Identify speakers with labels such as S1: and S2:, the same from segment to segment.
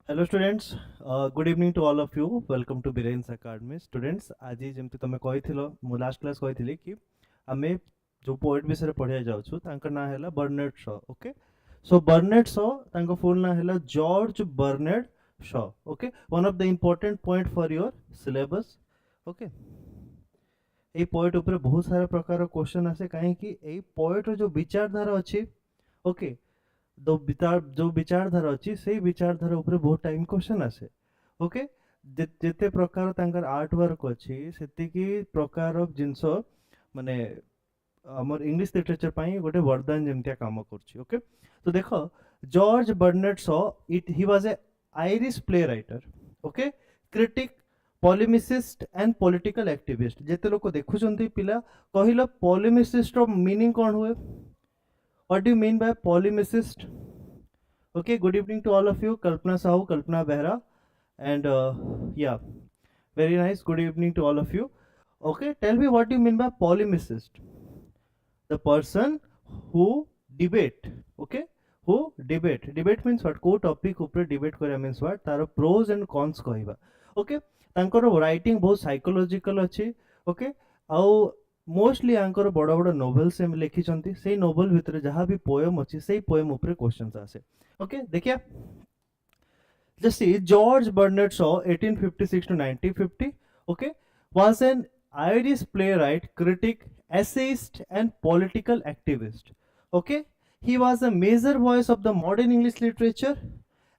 S1: Hello students, good evening to all of you. Welcome to BIREN'S Academy. Students, आज जेमती तमे कहिथिलो मु last class कहिथिली कि आमे जो पोएट विषय पढ़िया जाउछु तांकर नाम हैला Bernard Shaw. Okay, so Bernard Shaw तांको फुल नाम हैला George Bernard Shaw. Okay, one of the important point for your syllabus. Okay, a poet ऊपर बहुत सारा प्रकार क्वेश्चन आसे काहे कि ए पोएट रो जो विचारधारा अछि. ओके, जो विचारधारा अच्छी से विचारधारा ऊपर बहुत टाइम क्वेश्चन आसे. ओके, जिते प्रकार तांकर आर्ट वर्क अच्छी सेतिकी प्रकार जिनस माने हमर इंग्लिश लिटरेचर पाई गोटे वरदान जेमतिया काम करछि. ओके, तो देखो George Bernard Shaw he was a Irish play writer. Okay, critic, polemicist and political activist. जेते लोक देखुचंती पिला कहिलो पॉलेमिसिस्ट रो मीनिंग कोन हुए? What do you mean by polemicist? Okay, good evening to all of you. Kalpana Sahu, Kalpana Behra, and yeah, very nice. Good evening to all of you. Okay, tell me what do you mean by polemicist? The person who debate. Okay, who debate. Debate means what? Ko topic upre debate kore means what? Taro pros and cons कहिबा. Okay, तांकर writing बहुत psychological अच्छी. Okay, ଆଉ mostly Anchor बड़ बड़ novels से लिखी से novel भितर जहाँ भी पोएम अच्छी से पोएम ऊपर क्वेश्चंस आसे. ओके, देखिए just see George Bernard Shaw 1856 to 1950. Okay, was an Irish playwright, critic, essayist and political activist. Okay, he was a major voice of the modern English literature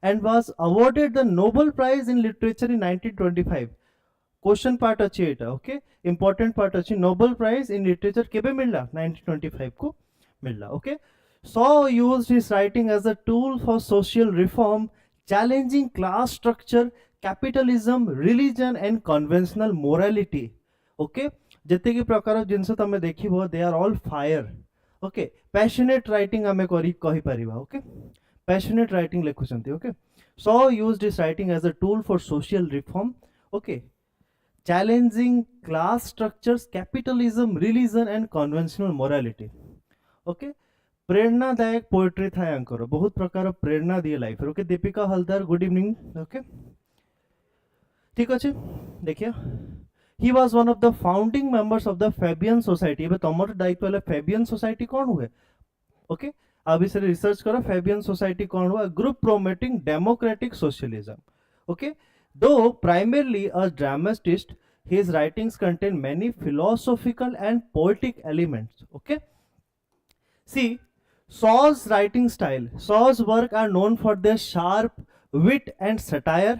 S1: and was awarded the Nobel Prize in Literature in 1925. Question part अच्छी एटा. Okay, important part अच्छी. Nobel prize in literature केबे मिलला? 1925 को मिलला. Okay, Shaw used his writing as a tool for social reform, challenging class structure, capitalism, religion and conventional morality. Okay, जते की प्रकार जिनस तमे देखिबो they are all fire. Okay, passionate writing आमे कहि परिबा. ओके, पैशनेट राइटिंग लिखुचंती. Okay, Shaw used his writing as a tool for social reform. Okay, challenging class structures, capitalism, religion and conventional morality. Okay, प्रेरणादायक poetry था यांकर, बहुत प्रकार प्रेरणा दिए life. Okay, Deepika Haldar, good evening. Okay, ठीक अच्छे. देखिए, he was one of the founding members of the Fabian Society. एबे तमर दायित्व वाला Fabian Society कौन हुए? ओके, अब इसे रिसर्च करो. Fabian Society कौन हुआ? Group promoting democratic socialism. Okay, though primarily a dramatist, his writings contain many philosophical and poetic elements. Okay, see Shaw's writing style. Shaw's work are known for their sharp wit and satire,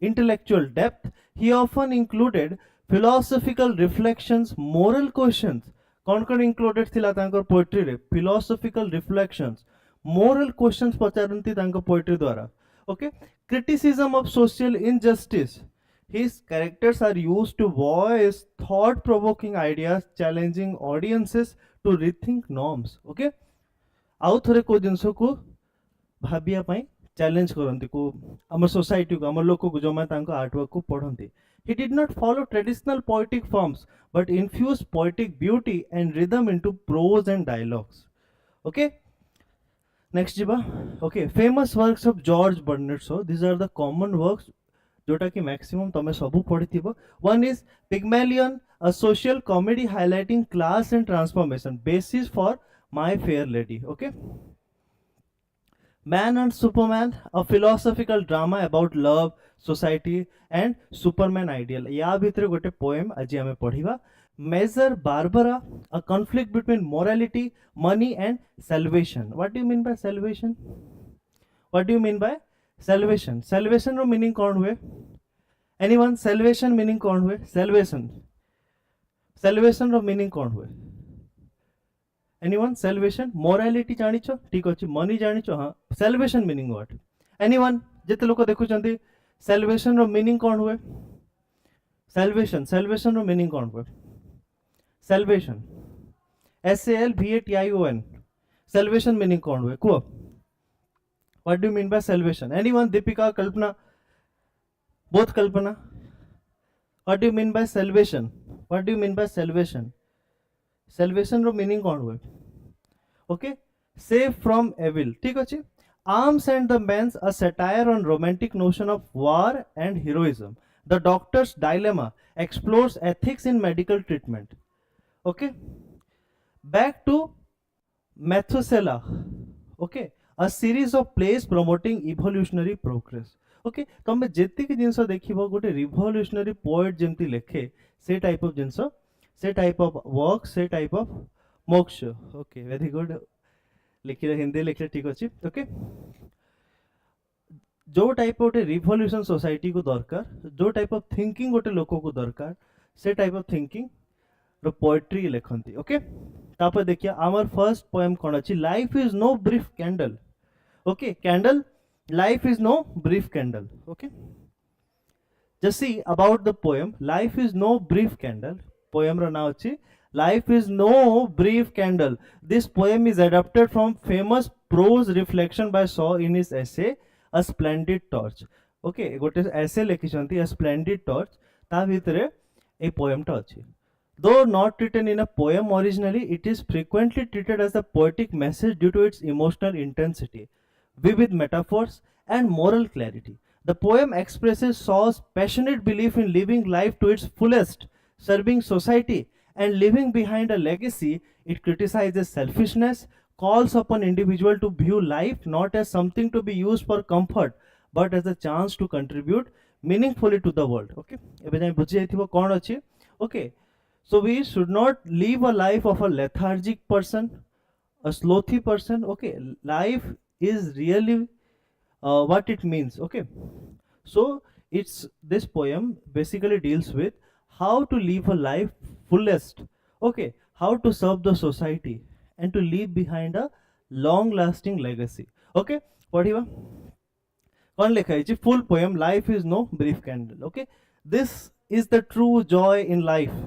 S1: intellectual depth. He often included philosophical reflections, moral questions. कौन कौन included थिला तांकर poetry रे? Philosophical reflections, moral questions पचारंती तांकर poetry द्वारा. Okay, criticism of social injustice. His characters are used to voice thought-provoking ideas, challenging audiences to rethink norms. Okay, आउ थरे को जिनसो को भाबिया पाई चैलेंज करंती को हमर सोसाइटी को हमर लोक को जमा तांको आर्टवर्क को पढ़ंती. He did not follow traditional poetic forms but infused poetic beauty and rhythm into prose and dialogues. Okay, next jiba. Okay, famous works of George Bernard Shaw. These are the common works जोटा कि maximum तमे सबु पढ़िथिबो. One is Pygmalion, a social comedy highlighting class and transformation, basis for My Fair Lady. Okay, Man and Superman, a philosophical drama about love, society and Superman ideal. या भितर गोटे poem आज आमे पढ़िबा. Measure Barbara, a conflict between morality, money and salvation. What do you mean by salvation? What do you mean by salvation? Salvation row meaning कौन हुए? Anyone? Salvation meaning कौन हुए? Salvation. Salvation रो meaning कौन हुए? Anyone? Salvation. Morality जानिछो? ठीक अछि. Money जानिछो? हाँ. Salvation meaning what? Anyone? जेते लोक देखुचंती salvation रो meaning कौन हुए? Salvation. Salvation रो meaning कौन हुए? Salvation. SALVATION. Salvation meaning कौन हुए? को What do you mean by salvation? Anyone? Deepika, Kalpana? Both Kalpana? What do you mean by salvation? What do you mean by salvation? Salvation row meaning कौन हुए? Okay, save from evil. ठीक अछि. Arms and the Men's, a satire on romantic notion of war and heroism. The Doctor's Dilemma explores ethics in medical treatment. Okay, back to Methuselah. Okay, a series of plays promoting evolutionary progress. Okay, तमे जेतिक जिनस देखिबो गोटे revolutionary poet जेमती लेखे से type of जिनस, से type of work, से type of मोक्ष. Okay, very good. लिखिले हिंदी लिखिले ठीक अछि. ओके, जो टाइप गोटे रिवोल्यूशन सोसाइटी को दरकार, जो टाइप ऑफ थिंकिंग गोटे लोक को दरकार, से टाइप ऑफ थिंकिंग रो पोएट्री लेखंती. ओके, तापर देखिया आमर फर्स्ट पोएम कोन अछि, life is no brief candle. Okay, candle, life is no brief candle. Okay, just see about the poem life is no brief candle. Poem ro na achi life is no brief candle. This poem is adapted from famous prose reflection by Shaw in his essay A Splendid Torch. Okay, gote essay lekhishanti A Splendid Torch, ta bhitare ei poem ta achi. Though not written in a poem originally, it is frequently treated as a poetic message due to its emotional intensity, vivid metaphors, and moral clarity. The poem expresses Shaw's passionate belief in living life to its fullest, serving society, and leaving behind a legacy. It criticizes selfishness, calls upon individual to view life not as something to be used for comfort, but as a chance to contribute meaningfully to the world. Okay, ଏବେ ଯାଇ ବୁଝି ଯାଇଥିବ କ'ଣ ଅଛି. Okay, so we should not live a life of a lethargic person, a slothy person. Okay, life is really what it means. Okay, so it's this poem basically deals with how to live a life fullest. Okay, how to serve the society and to leave behind a long lasting legacy. Okay, पढ़िबा कौन लिखा है full poem life is no brief candle. Okay, this is the true joy in life,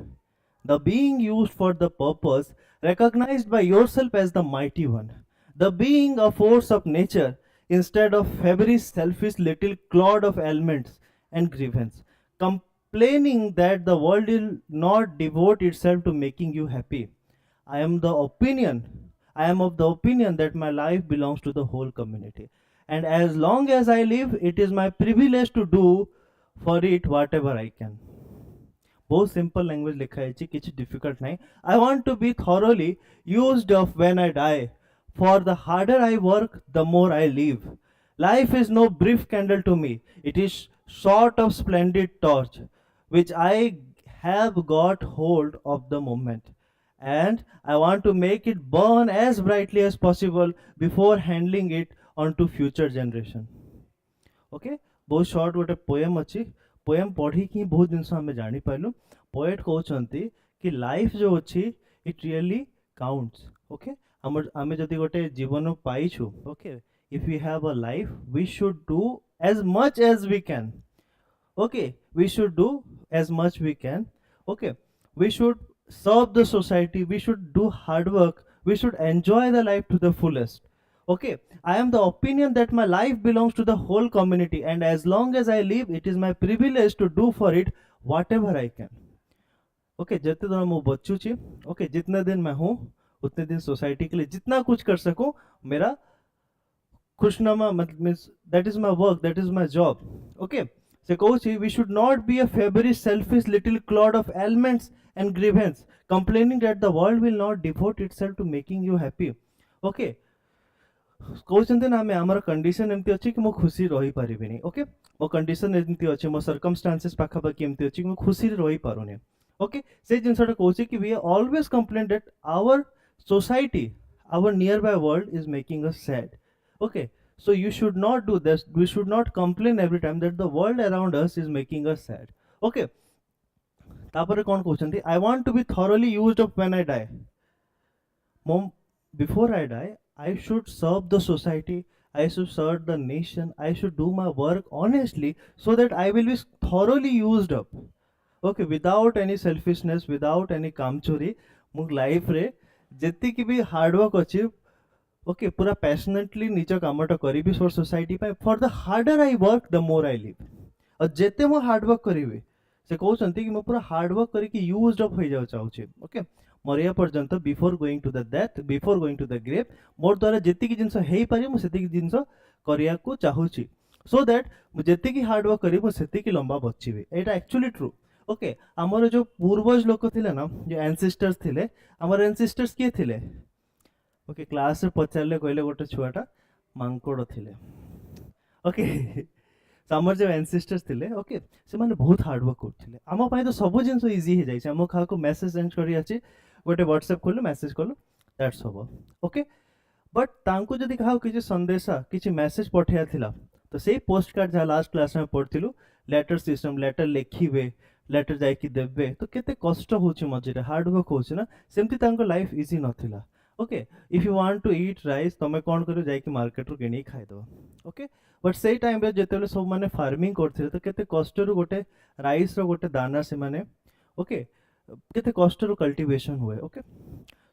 S1: the being used for the purpose, recognized by yourself as the mighty one, the being a force of nature instead of every selfish little clod of ailments and grievance, complaining that the world will not devote itself to making you happy. I am of the opinion that my life belongs to the whole community. And as long as I live, it is my privilege to do for it whatever I can. बहुत simple language लिखा है, किसी difficult नहीं. I want to be thoroughly used of when I die. For the harder I work, the more I live. Life is no brief candle to me. It is sort of splendid torch, which I have got hold of the moment. And I want to make it burn as brightly as possible before handling it on to future generation. Okay, बहुत short गोटे poem अच्छी. Poem पढ़ी कि बहुत जिनस आम जानी पाइलु. Poet कहते कि लाइफ जो अच्छी इट रियली काउंट्स. ओके, आम जदि गोटे जीवन पाइछु. Okay, if we have a life we should do as much as we can. Okay, we should do as much we can. Okay, we should serve the society, we should do hard work, we should enjoy the life to the fullest. Okay, I am the opinion that my life belongs to the whole community, and as long as I live, it is my privilege to do for it whatever I can. Okay, जितने दिन मैं बच्चू छी, okay, जितने दिन मैं हूँ उतने दिन सोसाइटी के लिए जितना कुछ कर सकूं मेरा खुशनुमा means that is my work, that is my job. Okay, so coach, we should not be a feverish, selfish little clod of ailments and grievance, complaining that the world will not devote itself to making you happy. Okay, कहते ना आम आमर condition एमती अच्छी कि मो खुशी रही पारिबिनी. ओके, मो कंडीशन एमती अच्छी, मो सर्कमस्टांसेस पाखापाखि एमती अच्छी कि मो खुशी रही पारुनी. ओके, से जिनसटा कहूँ कि we always complain that our society, our nearby world is making us sad. Okay, so you should not do this. We should not complain every time that the world around us is making us sad. Okay, तापरे कौन कहते I want to be thoroughly used up when I die. Mom, before I die, I should serve the society, I should serve the nation, I should do my work honestly so that I will be thoroughly used up. Okay, without any selfishness, without any kamchuri, मु life रे जेति की भी hard work अच्छी. Okay, पूरा passionately निज कामटा करी for society पे. For the harder I work the more I live. और जेते मो हार्ड वर्क करी से कहते कि मो पूरा हार्ड वर्क करके यूज्ड अप हो जाओ चाहूँ. ओके, मरिया पर्यंत before going to the death before going to the grave मोर द्वारा जेतिकी जिंस हेई पारि मु सेतिकी जिंस करिया को चाहूची सो दैट मु जेतिकी हार्ड वर्क करी मु सेतिकी लंबा बचिबी एटा एक्चुअली ट्रू ओके हमर जो पूर्वज लोक थिले ना जो एंसेस्टर्स थिले हमर एंसेस्टर्स के थिले ओके क्लास रे पचारले कहले गोटे छुआटा मांकोड़ थिले ओके हमर जो एंसेस्टर्स थिले ओके से माने बहुत हार्ड वर्क करथिले आम पाई तो सब जिंस इजी हो जाइछ हम खा को मेसेज सेंड करी अछि गोटे व्हाट्सएप खोलो मेसेज खोलो दैट्स ऑल ओके बट तांको जदि कहा किछि संदेशा किछि मेसेज पठिया थिला तो सेही पोस्ट कार्ड जा लास्ट क्लास में पढ़थिलु लेटर सिस्टम लेटर लेखिबे लेटर जाई कि देबे तो केते कष्ट होछि मझिरे हार्ड वर्क होछि ना सेमति तांको लाइफ इजी नथिला okay if you want to eat rice तमे कोन करू जाई कि मार्केट रो किनी खाइ दो ओके बट सेही टाइम रे जेतेले सब माने फार्मिंग करथिले तो केते कष्ट रो गोटे राइस रो गोटे दाना से माने ओके केते कष्ट रो कल्टीवेशन हुए okay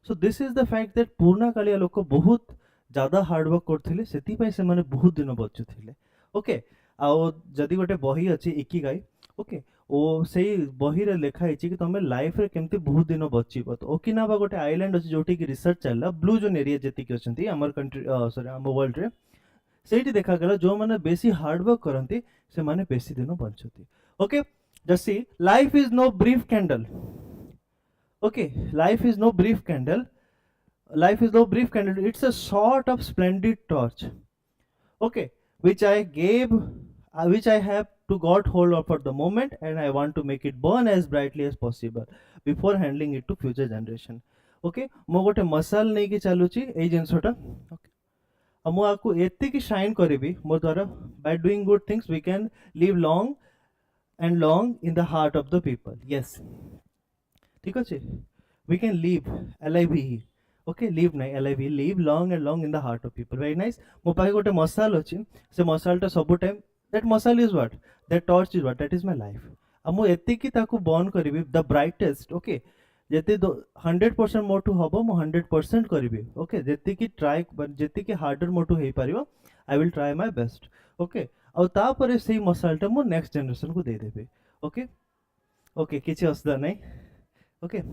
S1: so this is the fact that पुराना कालिया लोक बहुत ज्यादा हार्ड वर्क करथिले सेति पय से माने बहुत दिन बचुथिले ओके आ जदि गोटे बही अछि इकिगाई ओके ओ सेही बही रे लेखा हिची कि तमे लाइफ रे केमती बहुत दिन बचिबो तो ओकिनावा गोटे आइलैंड अछि जोटी कि रिसर्च चलला ब्लू जोन एरिया जेति कि अछंती हमर कंट्री सॉरी हमर वर्ल्ड रे सेठी देखा गला जो माने बेसी हार्ड वर्क करंती से माने बेसी दिन बंचती okay just see life is no brief candle okay life is no brief candle life is no brief candle it's a sort of splendid torch okay which I gave which I have to got hold of for the moment and I want to make it burn as brightly as possible before handling it to future generation okay mo gote masal nei ki chaluchi ei jinsota okay mo aku etti ki shine karibi mo dwara by doing good things we can live long and long in the heart of the people yes ठीक अछि we can live alive okay live nahi alive live long and long in the heart of people very nice mo pai gote masal अछि se masal ta sabu time that masal is what that torch is what that is my life amu etti ki taku burn karibi the brightest okay jeti 100% motu hobo mo 100% karibi okay jeti ki try jeti ki harder motu hei paribo I will try my best okay au ta pare sei masal ta mo next generation ku dei debi okay okay kichi asda nai okay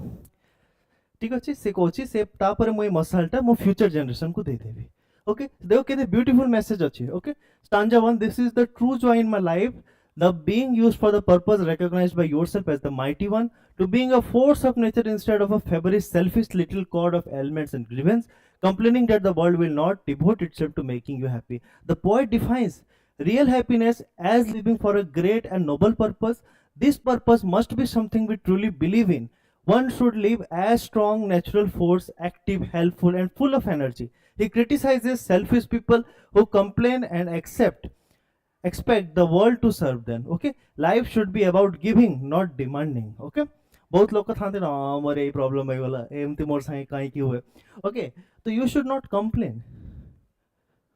S1: ठीक अच्छे से कोची से तापर मोई मसालटा मो future generation को दे देबी okay देखो केते ब्यूटीफुल मैसेज अछि okay stanza 1 this is the true joy in my life the being used for the purpose recognized by yourself as the mighty one to being a force of nature instead of a feverish selfish little cord of ailments and grievance complaining that the world will not devote itself to making you happy the poet defines real happiness as living for a great and noble purpose this purpose must be something we truly believe in one should live as strong natural force active helpful and full of energy he criticizes selfish people who complain and expect the world to serve them okay life should be about giving not demanding okay बहुत लोग थाते ना मोर a problem है वाला एमती मोर साई काई की हुए okay तो you should not complain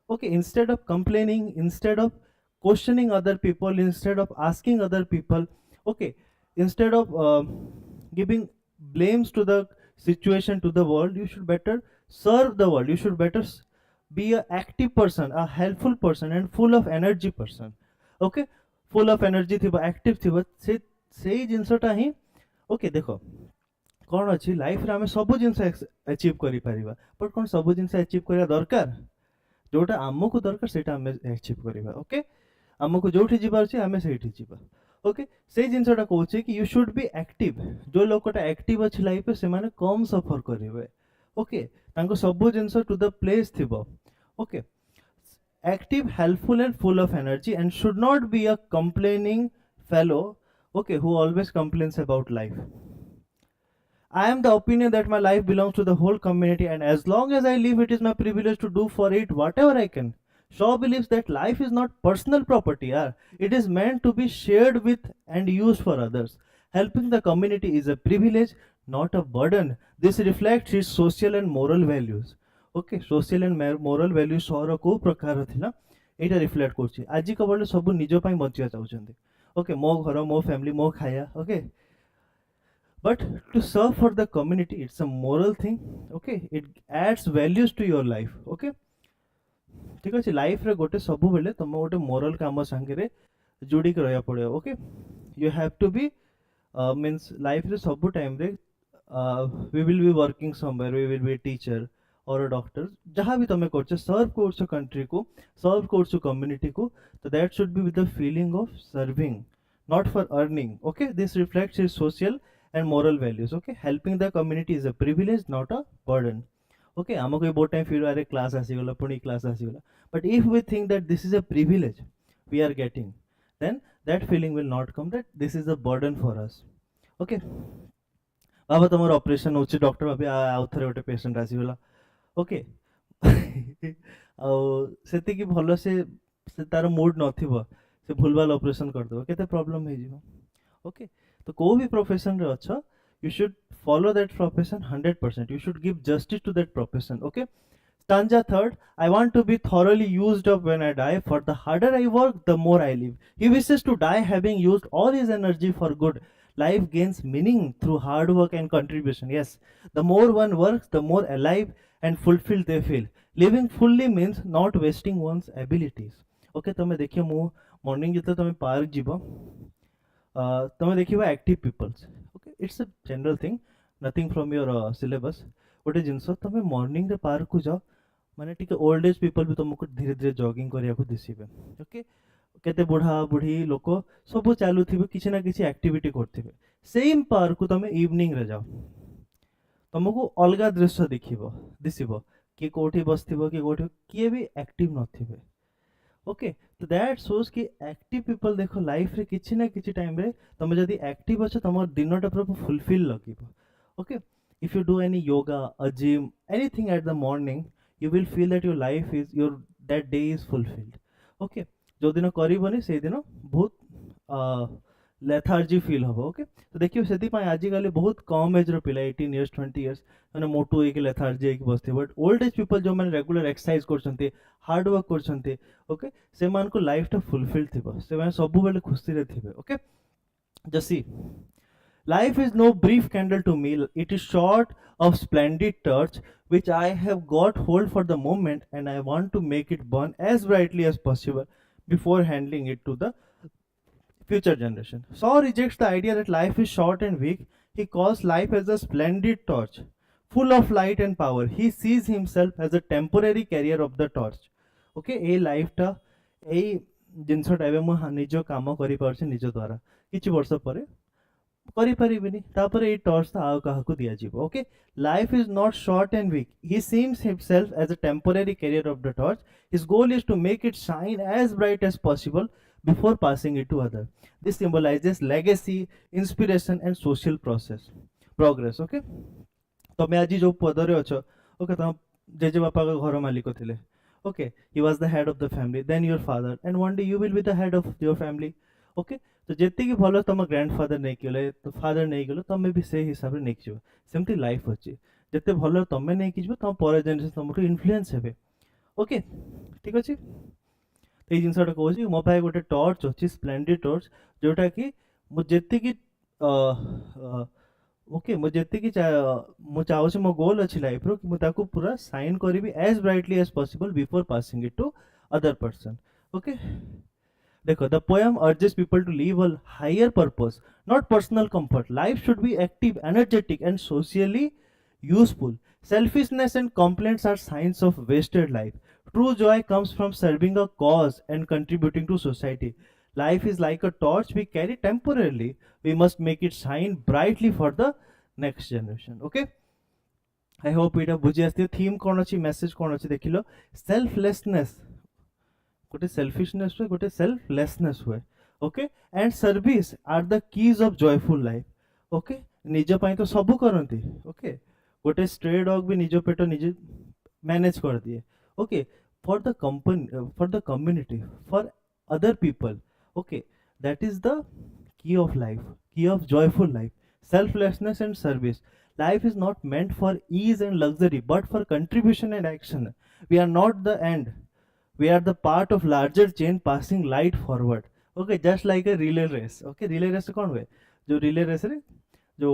S1: okay instead of complaining instead of questioning other people instead of asking other people okay instead of giving blames to the situation to the world you should better serve the world you should better be a active person a helpful person and full of energy person okay full of energy थिबा active थिबा से सेही जिंसटा ही okay देखो कोन अछि life रे हमें सब जिंस achieve करि परिबा बट कोन सब जिंस अचीव करिया दरकार जोटा हमको दरकार सेटा हमें अचीव करिबा ओके हमको जोठी जिबार छै हमें सेठी जिबा ओके से जिनसटा कहूँ कि यू शुड बी एक्टिव जो लोकटा एक्टिव अच्छी लाइफ से माने कम सफर करेंगे ओके तांको सब जिनस टू द प्लेस थिबो okay active helpful and full of energy and should not be a complaining fellow okay who always complains about life I am the opinion that my life belongs to the whole community and as long as I live it is my privilege to do for it whatever I can Shaw believes that life is not personal property it is meant to be shared with and used for others helping the community is a privilege not a burden this reflects his social and moral values okay social and moral values सौर को प्रकार थिला एटा reflect करछि आजि का world सब निजो पई बचिया चाहउछन्ती okay mo ghar mo family mo khaya okay but to serve for the community it's a moral thing okay it adds values to your life okay ठीक अच्छे लाइफ रे गोटे सब बेले तुम गोटे मोरल काम संगे जोड़ी रहा पड़े okay you have to be means life रे सब टाइम रे we will be working somewhere, we will be a teacher or a doctor, जहाँ भी तमें करछो सर्व करछो country को, सर्व करछो community को, so that should be with the feeling of serving, not for earning. Okay, this reflects his social and moral values. Okay, helping the community is a privilege, not a burden. Okay, आमको ये बहुत time फिर अरे class आसीगला पुणी class आसीगला, but if we think that this is a privilege we are getting, then that feeling will not come that this is a burden for us. Okay, बाबा तुम operation हो doctor भाभी आउ थे गोटे patient आसीगला. Okay आती भल से तार मूड नथिबो से भूलभाल ऑपरेशन करदेव केते प्रॉब्लम हो जिवो. ओके, तो को भी प्रोफेशन रे अच्छो, you should follow that profession 100%. You should give justice to that profession. Okay, stanza third, I want to be thoroughly used up when I die, for the harder I work, the more I live. He wishes to die having used all his energy for good. Life gains meaning through hard work and contribution. Yes, the more one works, the more alive and fulfilled they feel. Living fully means not wasting one's abilities. Okay, तमे देखियो मु morning जते तमे park जीवो, तमे देखिबा active peoples. Okay, it's a general thing, nothing from your syllabus. गोटे जिनस तमे मॉर्निंग रे पार्क को जाओ, माने टिके ओल्ड एज पीपल भी तुमको धीरे धीरे जॉगिंग करिया को दिसिबे. ओके, केते बुढ़ा बुढ़ी लोक सब चलुथिबे, किछि ना किछि एक्टिविटी करथिबे. सेम पार्क को तमे इवनिंग रे जाओ, तुमको अलग दृश्य देखिबो दिसिबो, कि कोठी बसथिबो कि कोठी किए भी एक्टिव नथिबे. ओके, तो दैट शोज कि एक्टिव पीपल देखो लाइफ रे किछि ना किछि टाइम रे तुम जदि एक्टिव अछ तुम दिनटा पूरा फुलफिल लगिबो. Okay, if you do any yoga, a gym, anything at the morning, you will feel that your life is your that day is fulfilled. Okay, जो दिन करबनी से दिन बहुत लेथार्जी फील हम. ओके, तो देखिए से आजिकल बहुत कम एज पिला 18 years 20 years मैंने मोटू होगी लेथार्जी होगी बसते, बट ओल्ड एज पीपल जो मैंने रेगुलर एक्सरसाइज करछन्ते, हार्ड वर्क करछन्ते, ओके, से मान को लाइफ टा फुलफिल थिबो, से माने सब बेले खुशी रे थिबे. ओके, जसी life is no brief candle to me, it is short of splendid torch which I have got hold for the moment, and I want to make it burn as brightly as possible before handing it to the future generation. Shaw rejects the idea that life is short and weak. He calls life as a splendid torch, full of light and power. He sees himself as a temporary carrier of the torch. Okay, A life टा ए जिनसटा एबे मु निज काम करि परछे निज द्वारा, किछि वर्ष परे करि परिबिनी, तापर ए टॉर्च ता आ काहाकू दिया जीवो. Okay, life is not short and weak. He seems himself as a temporary carrier of the torch. His goal is to make it shine as bright as possible before passing it to other. This symbolizes legacy, inspiration and social progress. Okay, तमे आज जो पदरे अछ, okay, तम JJ बापा का घर मालिक थिले. Okay, he was the head of the family, then your father, and one day you will be the head of your family. Okay, तो जेति की भलो तम ग्रैंडफादर नै केले, तो फादर नै गेलो, तमे भी से हिसाब रे नै किजो. सेमती लाइफ अछि, जेते भलो तमे नै किजो तम पर जनरेशन तमको इन्फ्लुएंस हेबे. ओके, ठीक अछि. ये जिनसटा कहूँ मो पाए गोटे टॉर्च अच्छी, स्प्लेंडेड टॉर्च, जोटा कि मुझे ओके मुझे चाहूँ मो गोल अच्छी लाइफ रो कि मुझे पूरा साइन करी as brightly as possible before passing it to other person. Okay, देखो, the poem urges people to live a higher purpose, not personal comfort. Life should be active, energetic and socially useful. Selfishness and complaints are signs of wasted life. True joy comes from serving a cause and contributing to society. Life is like a torch we carry temporarily. We must make it shine brightly for the next generation. Okay, I hope it बुझी आस्ती. Theme कौन अच्छी, message कौन अच्छी देखिलो. Selflessness, गोटे selfishness हुए, गोटे selflessness हुए. Okay, and service are the keys of joyful life. Okay, निज पई तो सब करंती. ओके, गोटे स्ट्रे डॉग भी निज पेट निजे मैनेज कर दिए. Okay, for the company, for the community, for other people. Okay, that is the key of life, key of joyful life. Selflessness and service. Life is not meant for ease and luxury, but for contribution and action. We are not the end, we are the part of larger chain passing light forward. Okay, just like a relay race. Okay, relay race कौन हुए, जो relay race रे जो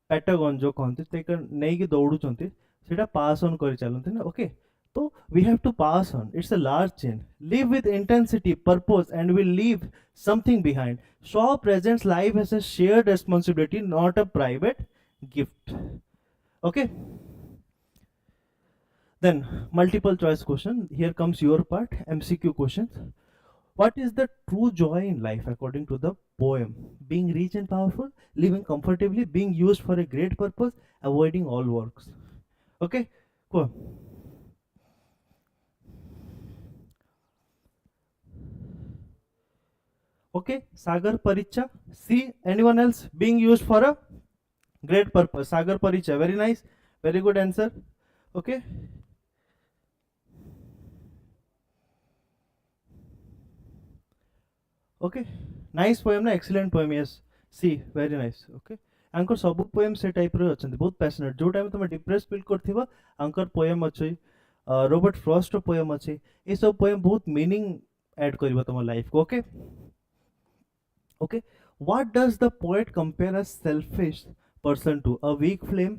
S1: पैटागन जो कहते ते नहीं कि दौड़ुचंती सेटा पास ऑन कर चलते ना. ओके, तो we have to pass on. It's a large chain. Live with intensity, purpose and will leave something behind. Shaw presents life as a shared responsibility, not a private gift. Okay, then multiple choice question. Here comes your part, MCQ questions. What is the true joy in life according to the poem? Being rich and powerful, living comfortably, being used for a great purpose, avoiding all works. Okay, cool. Okay, Sagar Paricha. See, anyone else? Being used for a great purpose. Sagar Paricha. Very nice. Very good answer. Okay. Okay. Nice poem na, excellent poem. Yes. See, very nice. Okay. Anchor सब poem से type रे अछंती बहुत passionate जो time तुम depress feel करथिबो Anchor poem अछि Robert Frost रो poem अछि ए सब poem बहुत मीनिंग ऐड करबो तुम लाइफ को okay okay what does the poet compare a selfish person to a weak flame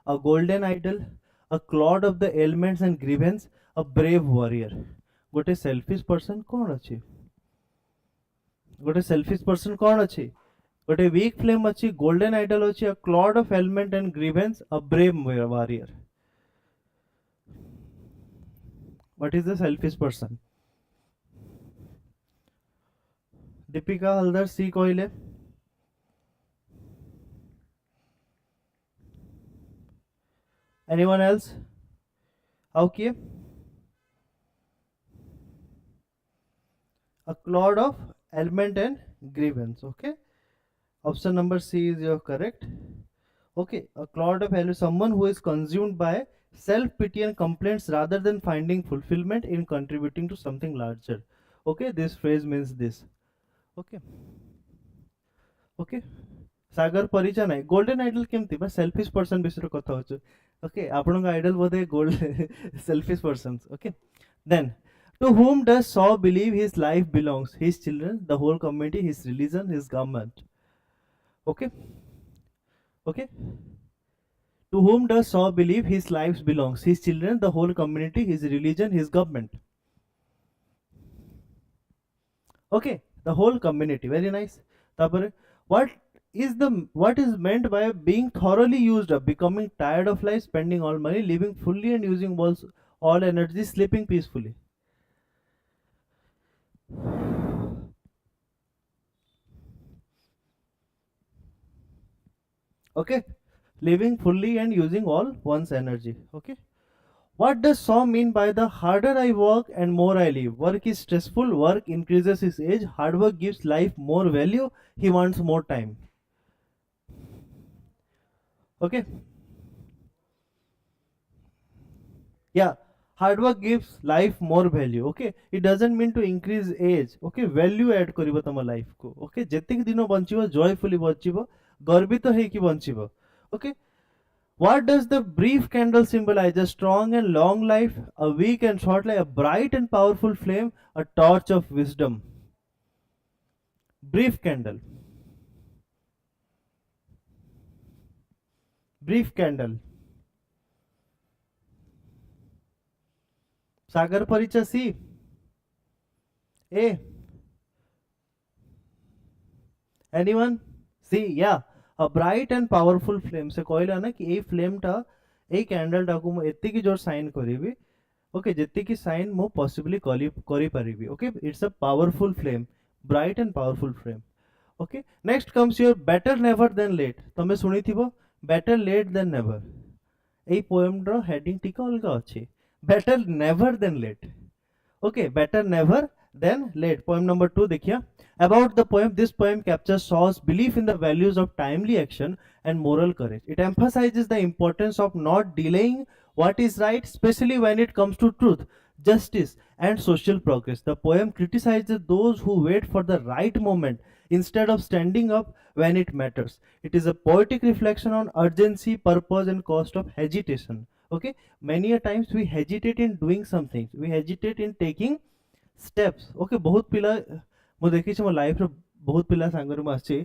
S1: a golden idol a clod of the ailments and grievance a brave warrior गोटे selfish person कौन अछि गोटे selfish person कौन अछि गोटे week flame अछि golden idol अछि a clod of ailment and grievance a brave warrior what is the selfish person Deepika Haldar सी कहले anyone else how kiye a cloud of ailment and grievance okay option number C is your correct okay a cloud of ailment someone who is consumed by self pity and complaints rather than finding fulfillment in contributing to something larger okay this phrase means this okay okay सागर परिचय नाही golden idol केमती बा selfish person विषय कथा होछु okay आपनका idol बोधे गोल्ड selfish persons okay then to whom does Saw believe his life belongs? His children, the whole community, his religion, his government. Okay? Okay? To whom does Saw believe his life belongs? His children, the whole community, his religion, his government. Okay? The whole community. Very nice. Tapare, what is meant by being thoroughly used up, becoming tired of life, spending all money, living fully and using all energy, sleeping peacefully? Okay, living fully and using all one's energy. Okay, what does Saw mean by the harder I work and more I live? Work is stressful, work increases his age, hard work gives life more value, he wants more time. Okay, yeah, hard work gives life more value. Okay, it doesn't mean to increase age. Okay, value add karibo tama life ko. Okay, jetik dino banchibo joyfully banchibo garbito heiki banchibo. Okay, what does the brief candle symbolize? A strong and long life, a weak and short life, a bright and powerful flame, a torch of wisdom. Brief candle. Brief candle. Sagar Paricha C. A. Anyone? See, yeah. A bright and powerful flame से कहला ना कि a flame टा a candle टाकू मु एत्ते की जोर साइन करिवि ओके जेत्ते की साइन मु पॉसिबली करि परिबि okay it's a powerful flame bright and powerful flame okay next comes your better never than late तमे सुनिथिबो better late than never a poem रो हेडिंग टिका अलगा अछि better never than late okay better never than late poem number 2 देखिए about the poem this poem captures Saw's belief in the values of timely action and moral courage it emphasizes the importance of not delaying what is right especially when it comes to truth justice and social progress the poem criticizes those who wait for the right moment instead of standing up when it matters it is a poetic reflection on urgency purpose and cost of hesitation okay many a times we hesitate in doing something we hesitate in taking steps okay बहुत पिला मु देखि छ मो life रे बहुत पिला सांगर म आछि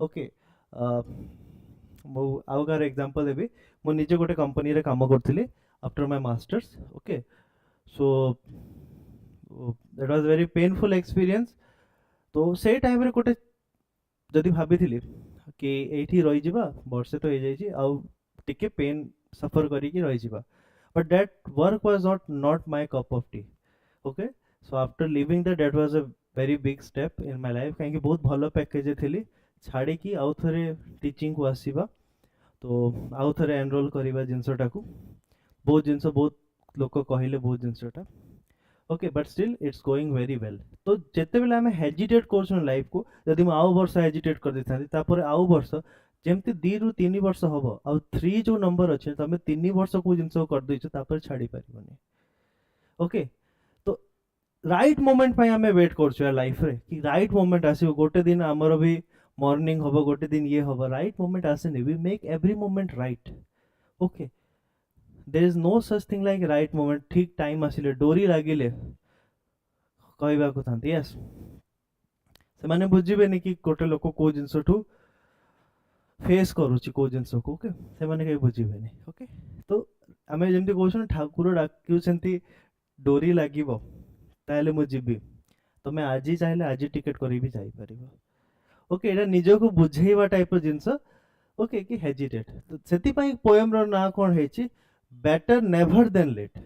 S1: ओके मु आउ कार एग्जांपल देबी मु निजे गोटे कंपनी रे काम करथिली after my masters okay so that was very painful experience तो से टाइम रे गोटे जदि भाबिथिली कि एठी रही जिबा वर्षे तो हे जाई आउ टिके पेन सफर करी कि रही जिबा but that work was not my cup of tea. Okay, so after leaving that was a very big step in my life काहेकि बहुत भलो पैकेज थिली छाड़ी कि आउ थरे टीचिंग को आसीबा तो आउ थरे एनरोल करिबा जिंसटाकू बहुत जिंस बहुत लोक कहले बहुत जिंसटा okay but still it's going very well तो जेते बेले आमे हेजिटेट करछन लाइफ को यदि म आउ वर्ष हेजिटेट कर देथांती तापर आउ वर्ष जेमती 2 रु 3 वर्ष हबो आउ 3 जो नंबर अछि तमे 3 वर्ष को जिंस कर दैछ तापर छाडी परिबनी ओके तो राइट मोमेंट पे आमे वेट करछु लाइफ रे कि राइट मोमेंट आसी गोटे दिन हमर भी मॉर्निंग हबो गोटे दिन ये हबो राइट मोमेंट आसेनी we make every moment right okay there is no such thing like right moment ठीक टाइम आसिले डोरी लागिले कहबा को थांती यस से माने बुझिबेनी कि गोटे लोक को जिंसठू फेस करूची को जिंस को ओके से माने के बुझिबेनी ओके तो आमे जेमति कहछन ठाकुर डाक्युसेंती डोरी लागिबो ताले मु जिबी तमे आजी चाहिले आजी टिकट करी भी जाई परिबो ओके एटा निजो को बुझेइबा टाइप रो जिंस ओके कि हेजिटेट तो सेति पई पोएम रो ना कोन हेची better never than late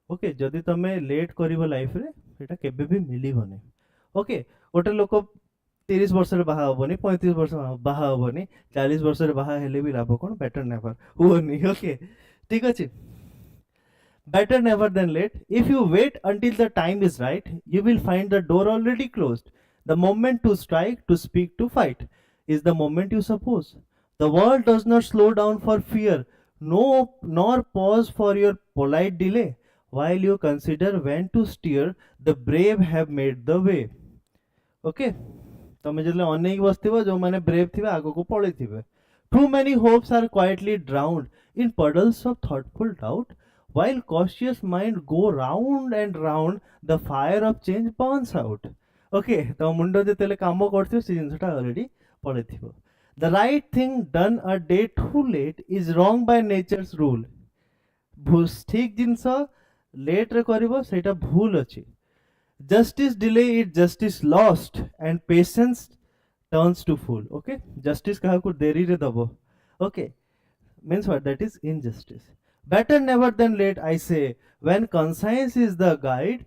S1: okay जदि तमे लेट करिवो लाइफ रे एटा केबे भी मिलिबोनी ओके गोटे लोक 30 वर्ष रे बाहा होबोनी 35 वर्ष बाहा होबोनी 40 वर्ष रे बाहा हेले भी लाभ कोन बेटर नेवर होनी ओके ठीक अछि better never than late if you wait until the time is right you will find the door already closed the moment to strike to speak to fight is the moment you suppose the world does not slow down for fear no nor pause for your polite delay while you consider when to steer the brave have made the way okay तमे जले अनेक बसथिबो जो माने brave थिबे आगो को पळैथिबे too many hopes are quietly drowned in puddles of thoughtful doubt while cautious mind go round and round the fire of change burns out okay तो मुंडो जेतेले काम करथियो से जिंसटा already पळैथिबो the right thing done a day too late is wrong by nature's rule ठीक जिंस late रे करिवो सेटा भूल अछि justice delay is justice lost and patience turns to fool okay justice kaha ko deri re dabo okay means what that is injustice better never than late I say when conscience is the guide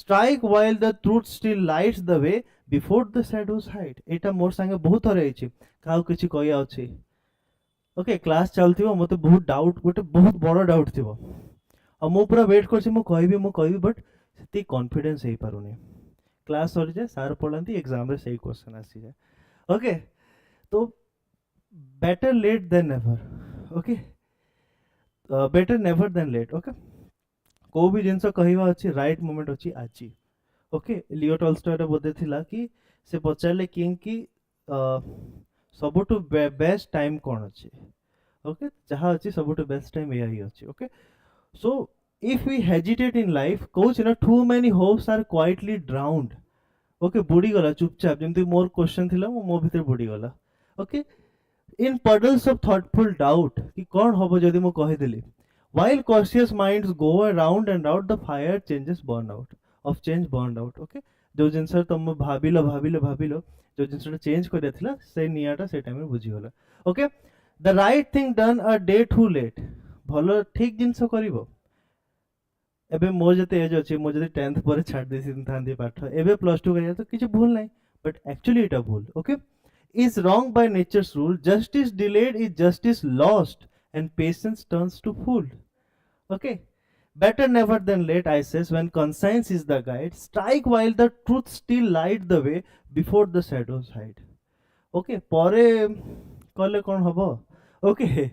S1: strike while the truth still lights the way before the shadows hide eta मोर संगे बहुत थरे अछि cow किछि कहया अछि okay class चलथिबो मते बहुत doubt गोटे बहुत बड़ डाउट थिबो आ मो पूरा वेट करछि मो कहबी बट सेती कॉन्फिडेंस हे पारुनी क्लास सर जे सार पढंती एग्जाम रे सही क्वेश्चन आसी जाय ओके तो better late than never okay better never than late okay को भी जिंस कहवा अछि राइट मोमेंट अछि आजी ओके लियो टॉल्स्टॉय रे बोधे थिला कि से पचारले कि सबटु बेस्ट टाइम कोन अछि ओके जहा अछि सबटु बेस्ट टाइम एया ही अछि okay so if we hesitate in life coach na too many hopes are quietly drowned okay बुडी गला चुपचाप जेमति मोर क्वेश्चन थिला मो भीतर बुडी गला okay in puddles of thoughtful doubt कि कोन होबो जदि मो कहि देली while cautious minds go around and out the fire changes burn out of change burned out okay जो जिंसर तुम भाबिलो जो जिंसटा चेंज कर देथिला से नियाटा से टाइम रे बुझी गला okay the right thing done a day too late भलो ठीक जिंस करिवो एबे मोर जते एज अछि मो जते 10th पर छाड़ देसी थांदी पाठ एबे +2 करिया तो किछ भूल नै बट एक्चुअली एटा भूल okay is wrong by nature's rule justice delayed is justice lost and patience turns to fool okay better never than late I says when conscience is the guide strike while the truth still light the way before the shadows hide okay pore kale kon hobo okay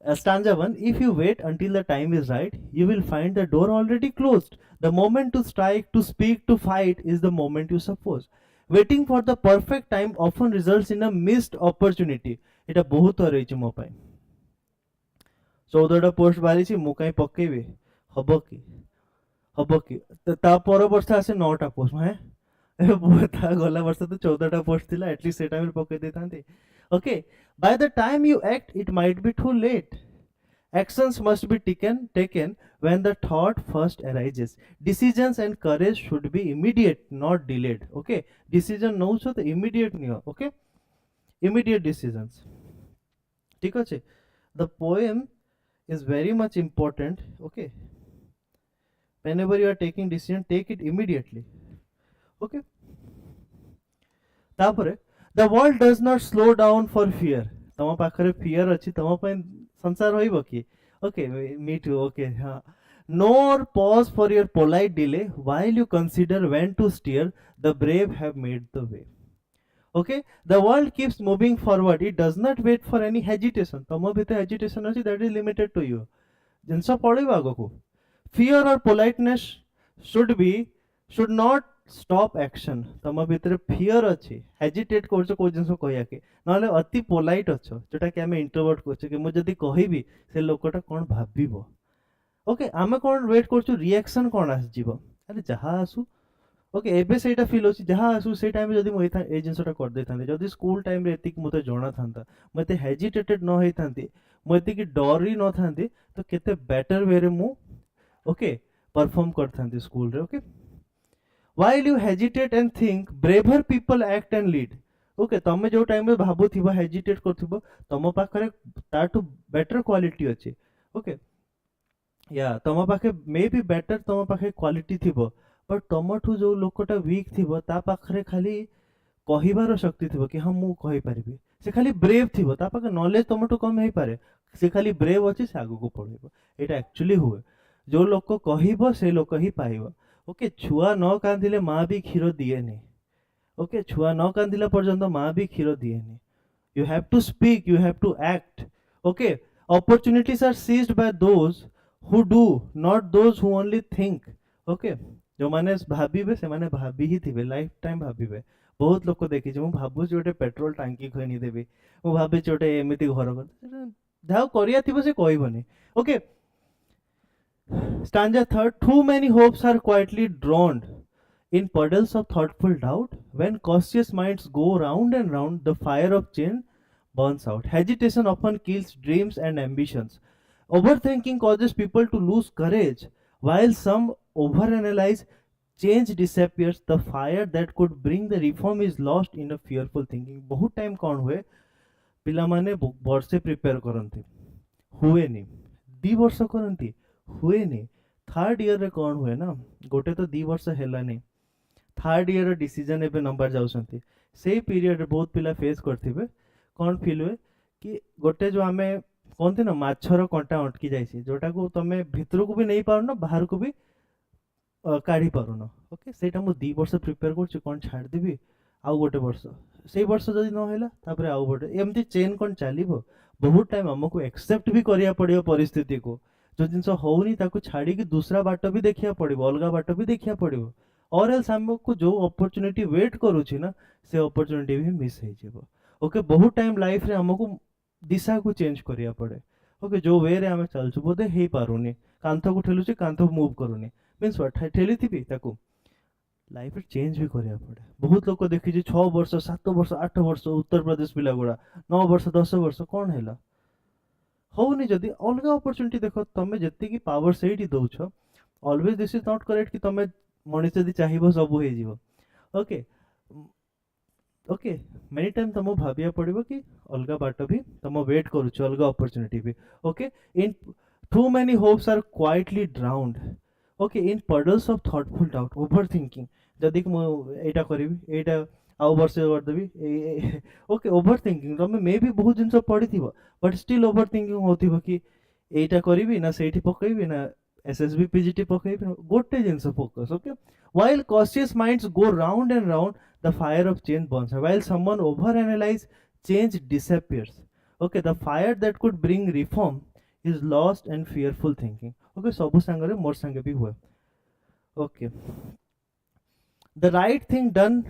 S1: stanza 1 if you wait until the time is right you will find the door already closed the moment to strike to speak to fight is the moment you suppose waiting for the perfect time often results in a missed opportunity eta bahut रहिछि मो पय 14 टा post बारिछि मु काई पकेबे हबो की ता पर वर्ष आसे 9 टा पोस्ट है ता गला वर्ष तो 14 टा पोस्ट थिला एटलीस्ट से टाइम पके देतांती okay by the time you act it might be too late actions must be taken when the thought first arises decisions and courage should be immediate not delayed okay decision no so the immediate niyo okay immediate decisions. ठीक है, the poem is very much important. Okay, whenever you are taking decision, take it immediately. Okay, तापरे the world does not slow down for fear. तम पाखरे fear अच्छी तम ପାଇଁ संसार होइबो कि? Okay, me too. Okay, हाँ. Nor pause for your polite delay while you consider when to steer. The brave have made the way. Okay, the world keeps moving forward. It does not wait for any hesitation. तम भितर hesitation अछि, that is limited to you. Genus पड़िबो आगको. Fear or politeness should not stop action. तम भितर fear अछि, hesitate करछो को जिनस कहया के, नले अति polite अछो, जोटा कि हमें introvert कहछो कि मु जदी कहिबी से लोकटा कोन भाबिबो. ओके, आमे कोन वेट करछो, रिएक्शन कोन आस जीवो. अरे जहा आसु, ओके एबे सेटा फील होछि, जहा आसु से टाइम जदी मु ए जिनसटा कर देथांती, जदी स्कूल टाइम रे एतिक मते जणा थांता, मते हेजिटेटेड न होइथांती, मु एतिक डरी न थांती, तो केते बेटर वे रे मु ओके परफॉर्म करथांती स्कूल रे. Okay, while you hesitate and think, braver people act and lead. Okay, तमे जो टाइम रे भाबुथिबो, हेजिटेट करथिबो, तम पाखरे ताटू बेटर क्वालिटी अछि. ओके, या तम पाखे मे बी बेटर, तम पाखे क्वालिटी थिबो, बट तमठू जो लोकटा वीक थिबो ता पाखरे खाली कहिबार शक्ति थिबो कि हां मु कहि परिबी, से खाली ब्रेव थिबो, ता पाखे नॉलेज तमठू कम हेई पारे, से खाली ब्रेव अछि, से आगु को पढिबो. एटा एक्चुअली हुए, जो लोक कहिबो से लोक ही पाइबो. ओके, छुआ न कांदिले मां भी क्षीर दिएनी. ओके, छुआ न कांदिला पर्यंत मां भी क्षीर दिएनी. You have to speak, you have to act. Okay, opportunities are seized by those who do, not those who only think. Okay, जो माने भाबिबे से माने भाबी ही थिबे, लाइफ टाइम भाबिबे. बहुत लोक देखि जे मु भाबु जे ओटे पेट्रोल टांकी खनि देबी, मु भाबे जे ओटे एमिति घर कर, जाउ करिया थिबो से कहबोनी. Okay, stanza third. Too many hopes are quietly drowned in puddles of thoughtful doubt. When cautious minds go round and round, the fire of change burns out. Hesitation often kills dreams and ambitions. Overthinking causes people to lose courage, while some overanalyze, change disappears. The fire that could bring the reform is lost in a fearful thinking. बहुत time कौन हुए पिला माने वर्षे prepare करंती, हुएनी, 2 वर्ष करंती, हुएनी, third year रे कौन हुए ना, गोटे तो 2 वर्ष हेलानी, थर्ड ईयर डिसीजन एबे नंबर जाउसंती, से पीरियड रे बहुत पिला फेस करथिबे. कौन फील हुए कि गोटे जो आमे कहते ना माछर कंटा अटकी जाइए, जोटा को तमे भितर को भी नहीं पारुन, बाहर को भी काढ़ी पारुन. ओके, सेटा मु 2 वर्ष प्रिपेयर करछि, कोन छाड़ देबी, आउ गोटे वर्ष, से वर्ष जदि न हैला तापरे आउ गोटे, एमती चेन कोन चालिबो. बहुत टाइम हमको एक्सेप्ट भी करिया पड़ियो परिस्थिति को, जो जिनस होउनी ताको छाड़ी कि दूसरा बाट भी देखिया पड़िबो, अलगा बाट भी देखिया पड़िबो, और एल्स हमको जो अपॉर्चुनिटी वेट करूछि ना, से अपॉर्चुनिटी भी मिस हे जेबो. ओके, बहुत टाइम लाइफ रे हमको दिशा को चेंज करिया पड़े. ओके, जो वे रे आमे चलछु बोधे हेई पारुनी, कांथ को ठेलुछि, कांथ मूव करूनी, मींस व्हाट, ठेली थिबी ताको लाइफ रे चेंज भी करिया पड़े. बहुत लोक देखि जे 6 वर्ष 7 वर्ष 8 वर्ष उत्तर प्रदेश पिला गुडा 9 वर्ष 10 वर्ष कोन हैला होउनी. जदी अलगा अपॉर्चुनिटी देखो, तमे जत्ती की पावर सेठी दउछ, always this is not correct कि तमे मनीष जदी चाहिबो सब होई जीवो. ओके, ओके, मेनी टाइम तुम भाविया पड़ो कि अलग बाट भी तुम वेट करुच, अलग अपॉर्चुनिटी भी. Okay, in too many hopes are quietly drowned. Okay, in puddles of thoughtful doubt, over thinking, जदि एटा करिवि, एटा आउ वर्ष करदेवी. ओके, ओवर थिंकिंग, तुम मे भी बहुत जिन पढ़ी थी, बट स्टिल ओवर थिंकिंग होथिबो कि एटा करिवि ना सेठी पकइबि ना एसएसबी पीजीटी पकइबि, गोटे जिनस focus. Okay, while cautious minds go round and round, the fire of change burns. While someone overanalyze, change disappears. Okay, the fire that could bring reform is lost and fearful thinking. Okay, sabu sangare mor sange bhi hua. Okay, the right thing done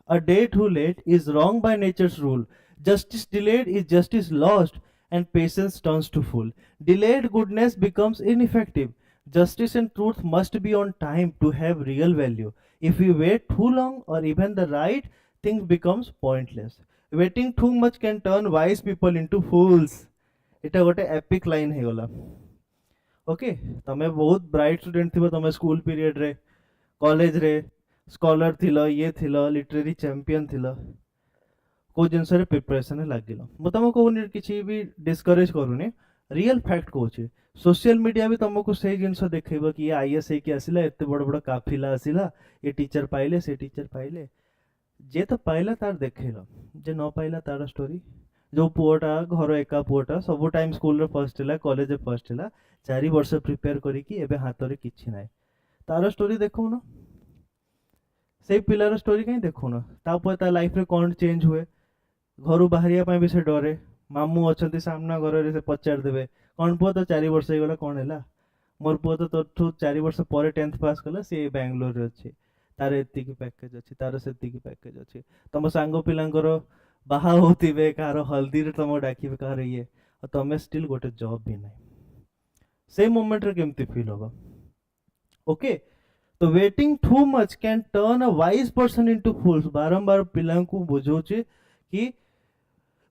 S1: a day too late is wrong by nature's rule. Justice delayed is justice lost, and patience turns to fool. Delayed goodness becomes ineffective. Justice and truth must be on time to have real value. If we wait too long or even the right thing becomes pointless. Waiting too much can turn wise people into fools. इटा गोटे epic line हे गला. Okay, तमे बहुत bright student थिबो, तमे school period रे college रे scholar थिलो, ये थिलो, लिटरेरी चैंपियन थिलो, को जिनस प्रिपरेशन लगिल मु तुमको कहूनी किसी भी डिस्करेज करूनी रियल फैक्ट कहूँ सोशल मीडिया भी तुमको से जिनस देखब कि आईएएस होके आसला एत बड़ बड़ काफिला आसला ये टीचर पाइले से टीचर पाइले जे तो पाइला तार देखल जे न पाइला तार स्टोरी जो पुअटा घर एका पुअटा सब टाइम स्कूल फर्स्ट है कॉलेज फर्स्ट है 4 वर्ष प्रिपेयर करिकी एबे हाथ रे किछि नाइ तार स्टोरी देखौन से पिलार स्टोरी कहीं देखौन तापर ता लाइफ रे कौन चेंज हुए घर बाहरिया ପାଇଁ भी से डरे मामू अछंती सामना घर रे से पचार देबे कौन पुआ तो 4 वर्ष हे गला कौन हैला मोर पुआ तो तोठू 4 वर्ष पर 10th पास कला से बेंगलोर रे अछि तार एति की पैकेज अछि तार सेति की पैकेज अछि तम सांगो पिलांकर बाहा होतिबे कार हल्दी रे तम डाकिबे कार ये और तमे स्टिल गोटे जॉब भी नहीं से मोमेंट रे केमती फील होगा ओके तो waiting too much can turn a wise person into fools बारंबार पिला को बुझौचे कि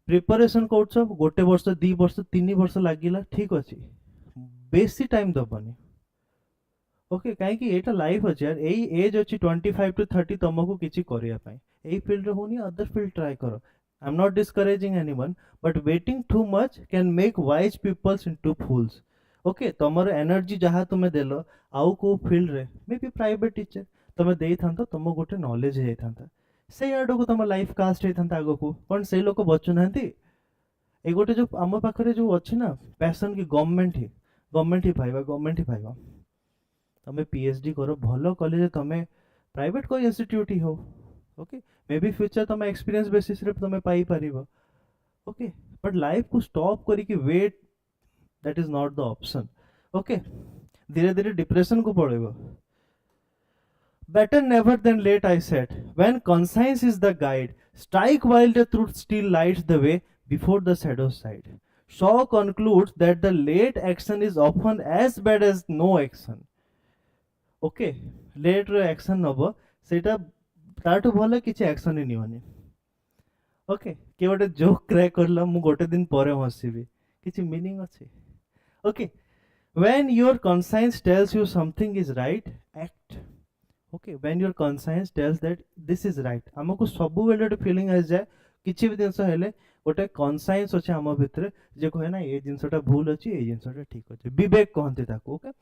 S1: प्रिपरेशन कर गोटे वर्ष 2 वर्ष 3 वर्ष लगिला ठीक अच्छे बेसी टाइम दबनी ओके कहीं एटा लाइफ अच्छे यार यही एज अच्छी 25 to 30 तुमको किसी करने फील्ड होनी अदर फील्ड ट्राई करो I am not discouraging anyone but waiting too much can make wise peoples into fools okay तुमर एनर्जी जहाँ तुम्हें देल आउ को फील्ड रे मे बी प्राइवेट टीचर तुम्हें दे था तुम गोटे नॉलेज हो जाता से आड़ को तुम लाइफ कास्ट होता आग को कौन से लोग बचु ना ये गोटे जो आम पाखे जो अच्छी ना पैसन की गवर्नमेंट ही पाइबा गवर्नमेंट ही पाइबा तुम पीएचडी कर भल कॉलेज तुम प्राइवेट कोई इंस्टीट्यूट ही हो ओके मे बी फ्यूचर तुम एक्सपीरियंस बेसिस रे तुम पाई पारिबो ओके बट लाइफ को स्टॉप करिक wait that is not the option okay धीरे धीरे डिप्रेशन को पड़ेगा better never than late I said when conscience is the guide strike while the truth still lights the way before the shadows side Shaw concludes that the late action is often as bad as no action okay late रे action नब सेटा ताटू भले किसी action ही निवनी okay के गोटे joke crack करला मु गोटे दिन परे हसीबी किसी मीनिंग अछि okay when your conscience tells you something is right act okay when your conscience tells that this is right हमको सब बेले गोटे फीलिंग आ जाए किसी भी जिनस हेले गोटे कॉन्साइंस अच्छे आम भितर जे कहे ना ये जिनसटा भूल अच्छी ये जिनसटा ठीक अच्छे विवेक कहते ताको ओके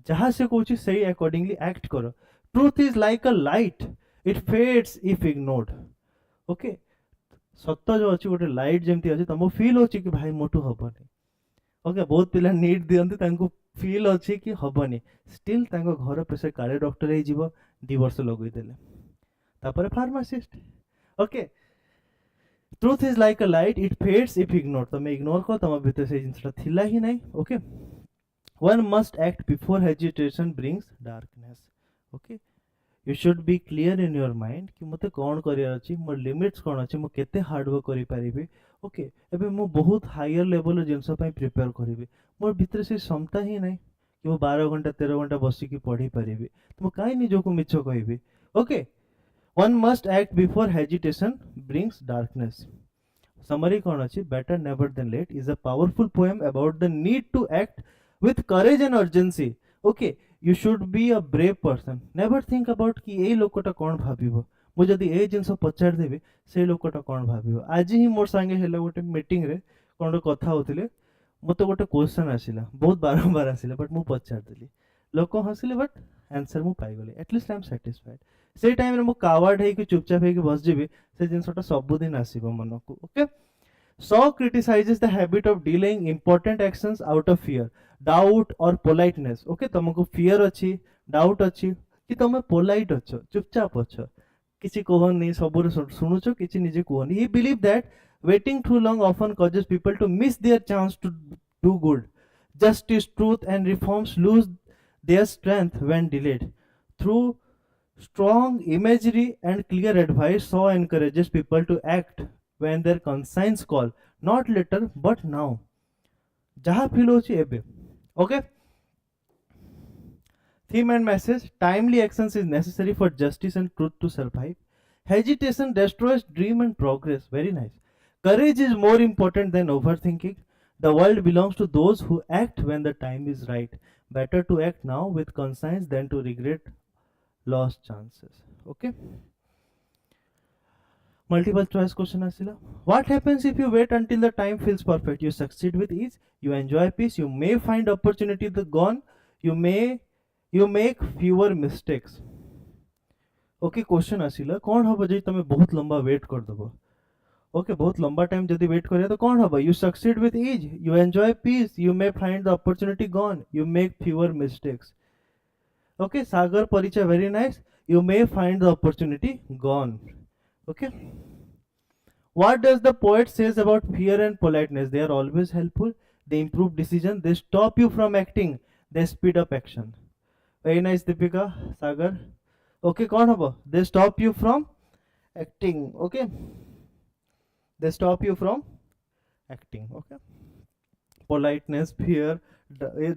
S1: जहाँ से कहूँ से अकॉर्डिंगली एक्ट करो truth is like a light it fades if ignored okay सत्य जो अच्छी गोटे लाइट जमती अच्छे तुमको फील हो कि भाई मोटू हबनी ओके बहुत पिला नीट दिखती फील अच्छी कि हबनी स्टिल घर पे से काले डॉक्टर हो 2 वर्ष लगेदेले तापर pharmacist okay truth is like a light it fades if ignore तुम इग्नोर कर तुम भीतर से जिनसा थिला ही नहीं okay one must act before hesitation brings darkness okay you should B clear in your mind कि मते कौन करियर अछि मोर लिमिट्स कौन अछि मो केते हार्ड वर्क करि पारिबे ओके एबे मो बहुत हायर लेवल जिनस पई प्रिपेयर करिबे मोर भीतर से क्षमता ही नहीं कि मो 12 घंटा 13 घंटा बसी की पढ़ी पारिबे तो काई निजो को मिछ कहबे okay one must act before hesitation brings darkness summary कौन अछि better never than late is a powerful poem about the need to act with courage and urgency okay you should be a brave person never think about कि ये लोकटा कौन भाबिबो मु जदि ए जिनस पचार देबे से लोकटा कौन भाबिबो आज ही मोर संगे हेला गोटे मीटिंग रे कोन कथा होतिले मते गोटे क्वेश्चन आसिला बहुत बारंबार आसिला बट मु पचार देली लोक हसिले बट आंसर मु पाई गली एटलीस्ट आई एम सैटिस्फाइड से टाइम रे मु कावर्ड हे कि चुपचाप हे कि बस जेबे से जिनसटा सब दिन आसीबो मन को okay Shaw criticizes the habit of delaying important actions out of fear, doubt or politeness. Okay, तुमको fear अच्छी, doubt अच्छी, कि तुम polite अच्छो, चुपचाप अच्छो, किसी कोहन नहीं सबूर सुनुचो, किसी निजे Kohn. He believed that waiting too long often causes people to miss their chance to do good. Justice, truth, and reforms lose their strength when delayed. Through strong imagery and clear advice, Shaw encourages people to act when their conscience call not later but now jaha feel hochi ebe okay theme and message timely actions is necessary for justice and truth to survive hesitation destroys dream and progress very nice courage is more important than overthinking the world belongs to those who act when the time is right better to act now with conscience than to regret lost chances okay Multiple choice question asila. What happens if you wait until the time feels perfect? You succeed with ease, you enjoy peace, you may find opportunity the gone, you make fewer mistakes. Okay, question asila कौन हबो जे तमे बहुत लंबा wait कर दबो. Okay, बहुत लंबा time जदि वेट करिया तो कौन हबो? You succeed with ease, you enjoy peace, you may find the opportunity gone, you make fewer mistakes. Okay, Sagar Paricha, very nice. You may find the opportunity gone. Okay. What does the poet says about fear and politeness? They are always helpful. They improve decision. They stop you from acting. They speed up action. Very nice, Deepika, Sagar. Okay, कौन हबो? They stop you from acting. Okay. They stop you from acting. Okay. Politeness, fear,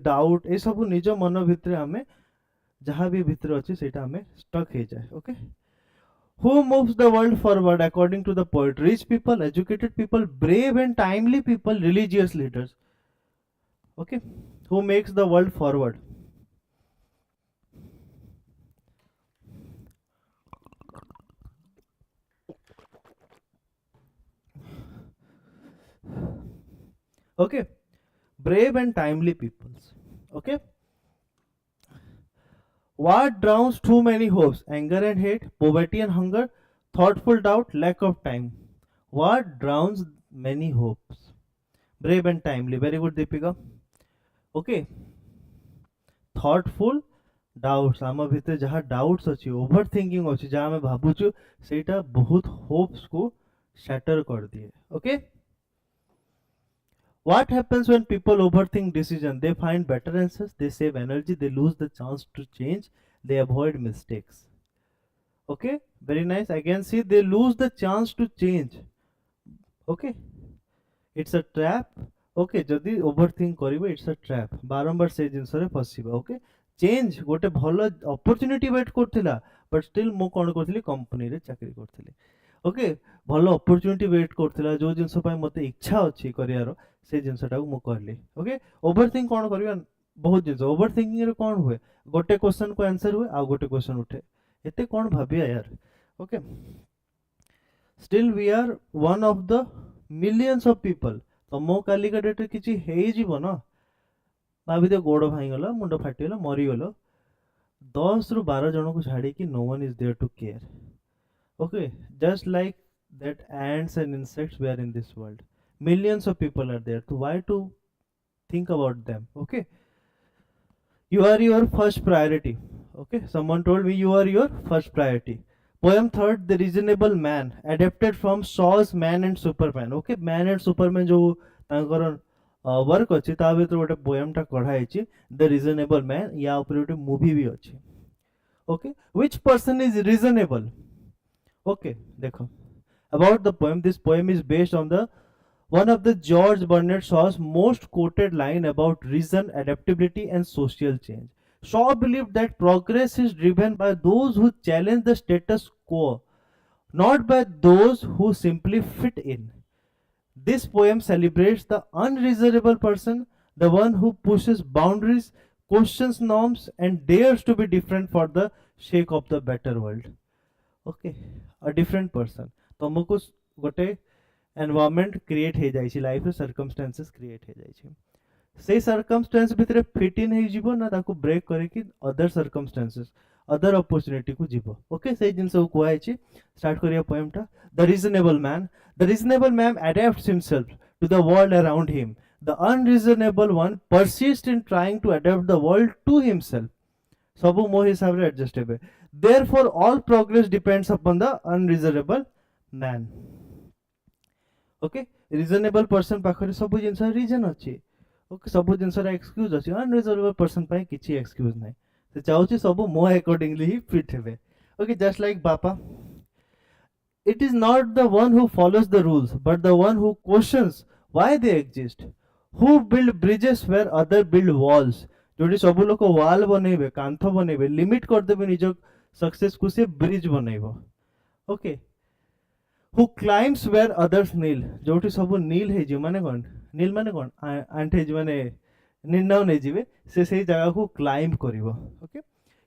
S1: doubt, ये सब निज मन भितर हमें जहाँ भी भितर अच्छे सेटा हमें स्टक हो जाए. Okay. Who moves the world forward according to the poet? Rich people, educated people, brave and timely people, religious leaders. Okay. Who makes the world forward? Okay. Brave and timely peoples. Okay. What drowns too many hopes? Anger and hate, poverty and hunger, thoughtful doubt, lack of time. What drowns many hopes? Brave and timely. Very good, Deepika. Okay. Thoughtful doubts आम भितर जहाँ doubts अच्छी over thinking अच्छी जहाँ आम भावुचु सेटा बहुत hopes को शैटर कर दिए. Okay. What happens when people overthink decision? They find better answers, they save energy, they lose the chance to change, they avoid mistakes. Okay, very nice. Again, see, they lose the chance to change. Okay, it's a trap. Okay, जदि overthink करिवे it's a trap. बारंबार से जिंस रे फसिबा. Okay, change गोटे भल opportunity wait करथिला but still मो कोन करथिली company रे चाकरी करथिली. ओके, भल अपॉर्चुनिटी वेट करथिला जो जिंस पय मते इच्छा अछि करियारो से जिंसटा को मो करली. ओके, ओवरथिंक कोन करिवा बहुत जिंस ओवरथिंकिंग रे कोन हुए गोटे क्वेश्चन को आंसर हुए आ गोटे क्वेश्चन उठे एते कोन भाबिया यार. Okay, still we are one of the millions of people. तम कालिका डेट रे किछि हेइ जीव न भाभी दे गोड़ भांगीगला मुंड फाटीगला मरीगल 10 ରୁ 12 जन को छाड़ी कि no one is there to care. Okay, just like that ants and insects were in this world, millions of people are there, so why to think about them? Okay, you are your first priority. Okay, someone told me you are your first priority. Poem third, The Reasonable Man, adapted from Shaw's Man and Superman. Okay, Man and Superman जो तांकर work अछि ता भीतर गोटे poem टा कढा हैछि the reasonable man. या ऊपर गोटे मूवी भी अछि. Okay, which person is reasonable? Okay, देखो about the poem. This poem is based on the one of the George Bernard Shaw's most quoted line about reason, adaptability, and social change. Shaw believed that progress is driven by those who challenge the status quo, not by those who simply fit in. This poem celebrates the unreasonable person, the one who pushes boundaries, questions norms, and dares to be different for the sake of the better world. Okay, a different person. तुमको गोटे environment create हो जाइछि, life रे circumstances create हो जाइछि. से circumstance भितर fit in हो जिवो ना ताको ब्रेक करे कि अदर सर्कमस्टेंसेस अदर अपॉर्चुनिटी को जिवो. ओके, से जिंस को कोआइछि. स्टार्ट करिया पोएम टा. The reasonable man. The reasonable man adapts himself to the world around him. The unreasonable one persists in trying to adapt the world to himself. सबु मो हिसाब रे एडजस्ट हेबे. Therefore, all progress depends upon the unreasonable man. Okay, reasonable person पाखरे सबु जिंस reason अछि. Okay, सबु जिंस रा एक्सक्यूज अछि. अनरीजनेबल पर्सन पय किछि एक्सक्यूज नै. से चाहूछि सबु मो अकॉर्डिंगली ही फिट हेबे. ओके, जस्ट लाइक बापा. It is not the one who follows the rules, but the one who questions why they exist. Who build bridges where other build walls. जोटी सब लोग वाल बनेबे, कांथ बनेबे, लिमिट कर देबे निज सक्सेस को से ब्रिज बनेबो. Okay, who climbs where others kneel. जोटी सब नील हे जे माने कोन नील माने कोन आंठे जे माने निर्णय नै जिवे से सही जगह को क्लाइंब करिवो. Okay,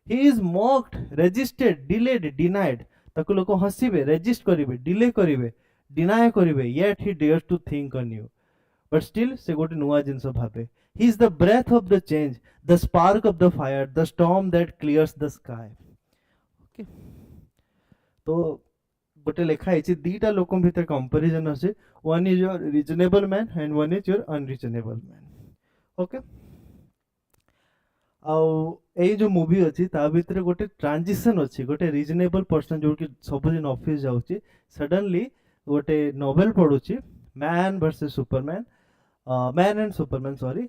S1: he is mocked, resisted, delayed, denied. ତାକୁ ଲୋକ ହସିବେ, ରେଜିଷ୍ଟ କରିବେ, ଡିଲେ କରିବେ, ଡିନାଏ କରିବେ, yet he dares to think on you. But still ସେ ଗୋଟେ ନୂଆ ଜିନିଷ ଭାବେ. He is the breath of the change, the spark of the fire, the storm that clears the sky. Okay. तो ଗୋଟେ ଲେଖା ହେଇଛି ଦିଟା ଲୋକଙ୍କ ଭିତରେ କମ୍ପାରିଜନ ଅଛି. One is your reasonable man and one is your unreasonable man. Okay. ଆଉ ଏଇ ଯୋଉ ମୁଭି ଅଛି ତା ଭିତରେ ଗୋଟେ ଟ୍ରାଞ୍ଜିସନ ଅଛି, ଗୋଟେ ରିଜନେବଲ पर्सन ଯୋଉ କି ସବୁଦିନ ଅଫିସ ଯାଉଛି, ସଡନଲି ଗୋଟେ ନୋଭେଲ ପଢୁଛି, man versus superman, man and superman sorry.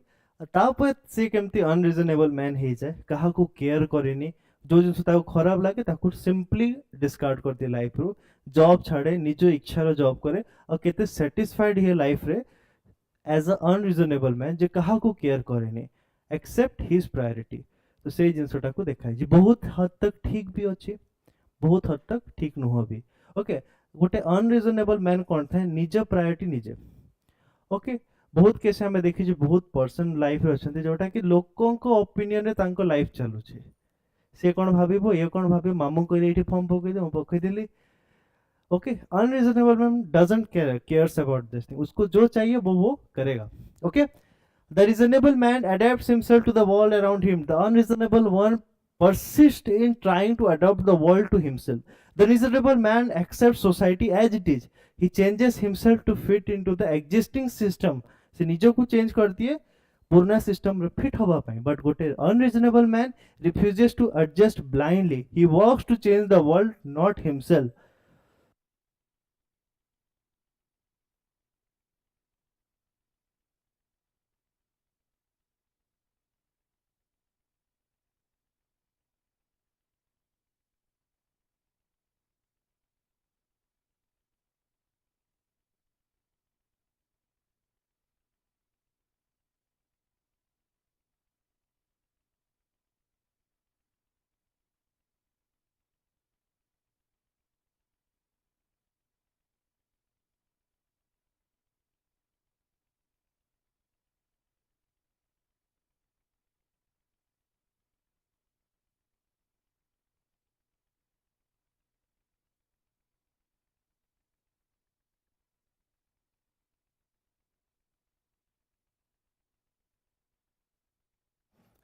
S1: ତାପରେ ସେ କେମିତି ଅନରିଜନେବଲ ମ୍ୟାନ ହେଇଯାଏ, କାହାକୁ କେୟାର କରେନି, ଯୋଉ ଜିନିଷ ତାକୁ ଖରାପ ଲାଗେ ତାକୁ ସିମ୍ପଲି ଡିସକାର୍ଡ କରିଦିଏ ଲାଇଫରୁ, ଜବ୍ ଛାଡେ, ନିଜ ଇଚ୍ଛାର ଜବ୍ କରେ, ଆଉ କେତେ ସାଟିସ୍ଫାଇଡ ହୁଏ ଲାଇଫରେ एज अ अनरिजनेबल मैन जे काहाकू केयर करेनी एक्सेप्ट हिज प्रायोरिटी. तो से जिनसटा को देखा है बहुत हद तक ठीक भी अच्छे, बहुत हद तक ठीक नुह भी. ओके. गोटे अनरिजनेबल मैन कौन था, निज प्रायोरिटी निजे. ओके. बहुत केस आम देखी बहुत पर्सन लाइफ अच्छा जोटा कि लोकों ओपिनियन रे तांको लाइफ चलुचे, से कौन भाव ये कौन भाव, मामू कह फॉर्म पकईदे पकईदेली. Okay. Unreasonable man doesn't cares about this thing, उसको जो चाहिए वो करेगा. Okay. The reasonable man adapts himself to the world around him, the unreasonable one persists in trying to adapt the world to himself. The reasonable man accepts society as it is. He changes himself to fit into the existing system. से निजो को change कर दिए पुराना system रे fit होबा पाई. But गोटे unreasonable man refuses to adjust blindly. He works to change the world, not himself.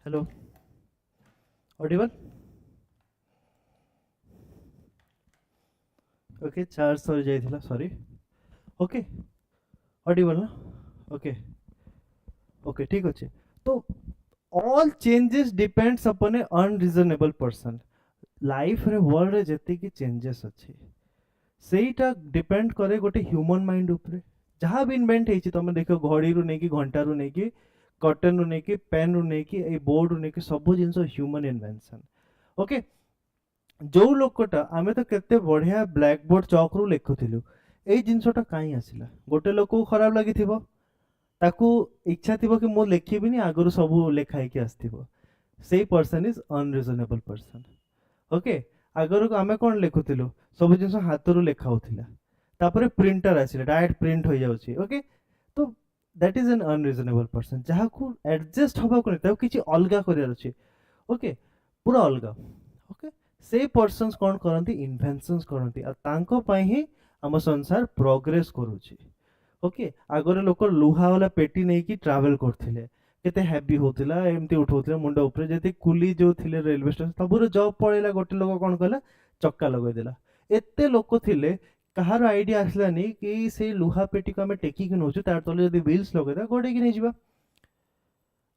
S1: Hello, Audible? Okay. Charge सरी जाइथिला, सॉरी. ओके. ऑडिबल ना? ओके. ओके, ठीक अच्छे. तो ऑल चेंजेस डिपेंड्स अपॉन ए अनरीजनेबल पर्सन. लाइफ रे world रे जति की changes अच्छे सेटा डिपेंड करे गोटे ह्यूमन माइंड ऊपर. जहाँ भी इन्वेंट होती तुम देख, घड़ी रू नहीं कि घंटा रू नहीं कि कटन रू नहीं कि पेन रू नहीं कि ए बोर्ड रू नहीं कि सब जिन ह्यूमन इन्वेंशन. ओके. जो लोकटा आम तो केते बढ़िया ब्लैक बोर्ड चौक रू लिखुलु, ये जिनसटा कहीं आसला, गोटे लोक को खराब लगी ताकू इच्छा थी कि मु लिखिबिनी आगु सब लेखाई आसथिबो, से person is unreasonable person. Okay. Agar आम कौन लिखुलु, सब जिन हाथ रू लिखा होता, तापर प्रिंटर आसिला, डायरेक्ट प्रिंट हो जाउछि. ओके. तो that is an unreasonable person जहाँ को एडजस्ट हवा को नहीं, किसी अलग करार अच्छे. ओके. पूरा अलग. ओके. से पर्सन्स कौन करती, इन्वेंशंस करती, ही आम संसार प्रोग्रेस करुछि. ओके. आगर लोक लुहा वाला पेटी नहीं कि ट्रैवल करथिले, केते हैवी होतिला, एमती उठौथिले मुंड ऊपर, जति कुली जो थिले रेलवे स्टेशन सबुर जॉब पळेला, गोटे लोक कौन कला चक्का लगै देला. एते लोक थिले, कहार आइडिया आसलानी कि से लुहा पेटी को आम टेकिक नौचु, तार तले जदि व्हील्स लगैदा गोडेकी नहीं जिबा.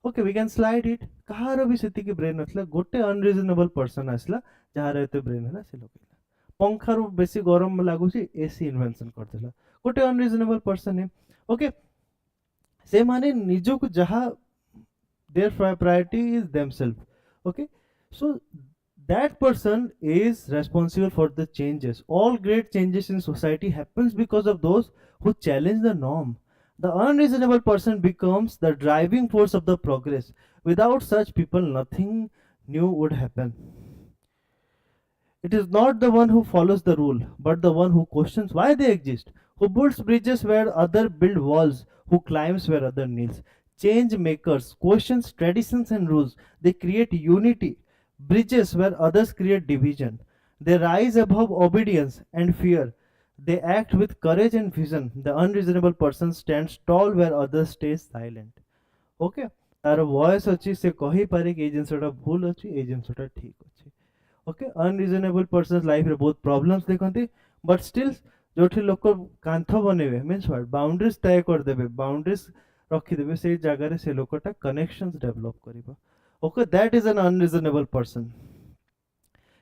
S1: Okay, we can slide it. कहार भी सेतिकी ब्रेन नथला, गोटे अनरिजनेबल पर्सन आसला जहार एते ब्रेन हला, से लगैला. पंखारु बेसी गरम लागुची, एसी इन्वेंशन करदेला, गोटे अनरिजनेबल पर्सन है. ओके. से माने निजो को जहा their priority is themselves. Okay. So that person is responsible for the changes. All great changes in society happens because of those who challenge the norm. The unreasonable person becomes the driving force of the progress. Without such people nothing new would happen. It is not the one who follows the rule, but the one who questions why they exist, who builds bridges where others build walls, who climbs where others kneels. Change makers questions traditions and rules. They create unity, bridges where others create division. They rise above obedience and fear. They act with courage and vision. The unreasonable person stands tall where others stay silent. Okay, तार voice अच्छी से कही पारे कि ये जिनसटा भूल अच्छी ये जिनसटा ठीक अच्छी. Okay, unreasonable person's life रे बहुत problems देखंती, but still जोठी लोक कांथ बनेबे means what boundaries तय कर देबे, boundaries रखी देबे, से जगह रे से लोकटा connections develop करिबा. Okay, that is an unreasonable person.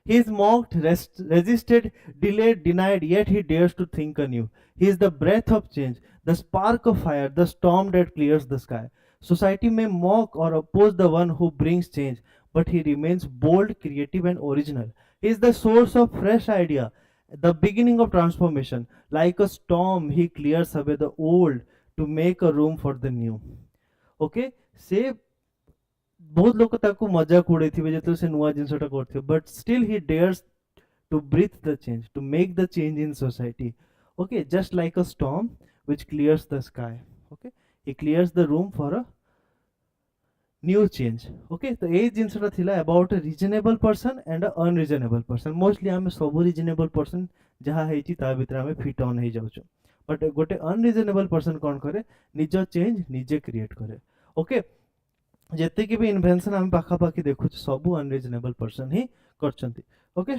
S1: He is mocked, resisted, delayed, denied, yet he dares to think anew. He is the breath of change, the spark of fire, the storm that clears the sky. Society may mock or oppose the one who brings change, but he remains bold, creative, and original. He is the source of fresh idea, the beginning of transformation. Like a storm, he clears away the old to make a room for the new. Okay? Say बहुत लोग ताको मजाक उड़ेथिबे जेतले से नुआ जिंसटा करथिबे, but still he dares to breathe the change, to make the change in society. Okay, just like a storm which clears the sky. Okay, he clears the room for a new change. Okay, तो ए जिंसटा थिला about a reasonable person and a unreasonable person. Mostly आमे सब reasonable person जहा हेची ता भितर आमे fit on hey जाउछु, but गोटे unreasonable person कोन करे निज change निजे create करे. Okay, ଯେତିକି ବି ଇନଭେନ୍ସନ୍ ଆମେ ପାଖାପାଖି ଦେଖୁଛୁ ସବୁ ଅନରିଜନେବଲ୍ ପର୍ସନ୍ ହିଁ କରିଛନ୍ତି. Okay,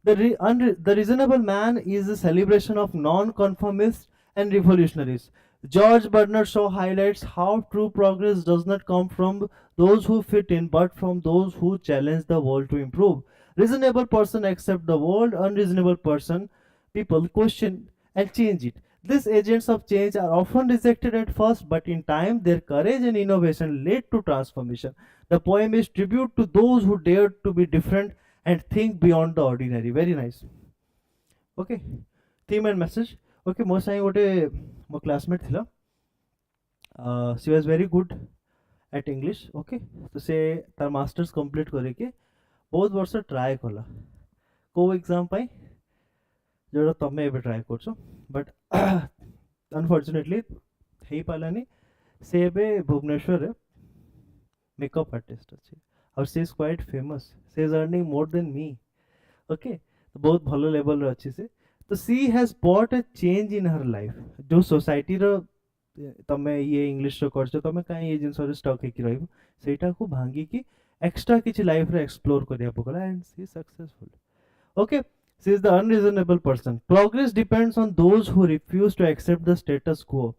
S1: the reasonable man is a celebration of non-conformists and revolutionaries. George Bernard Shaw highlights how true progress does not come from those who fit in, but from those who challenge the world to improve. Reasonable person accept the world, unreasonable person people question and change it. These agents of change are often rejected at first, but in time their courage and innovation led to transformation. The poem is tribute to those who dared to be different and think beyond the ordinary. Very nice. Okay, theme and message. Okay, ମୋ ସାଙ୍ଗେ ଗୋଟେ ମୋ classmate थिला. She was very good at English. Okay, तो से तार masters complete करे के बहुत वर्ष try कला. को exam पाई जोड़ा तमे एबे try करछो, but unfortunately हेई पालानी. से एबे भुवनेश्वर रे मेकअप आर्टिस्ट अछि और she is quite famous. She is earning more than me. Okay, तो बहुत भलो लेवल रे अछि से. तो she has brought a change in her life. जो सोसाइटी रो तमे ये इंग्लिश रो करछो तमे काई ये जिंस रे स्टक हे कि रहइबो सेटा को भांगी कि एक्स्ट्रा किछि लाइफ रे एक्सप्लोर करिया पकला and she is successful. Okay, she is the unreasonable person. Progress depends on those who refuse to accept the status quo.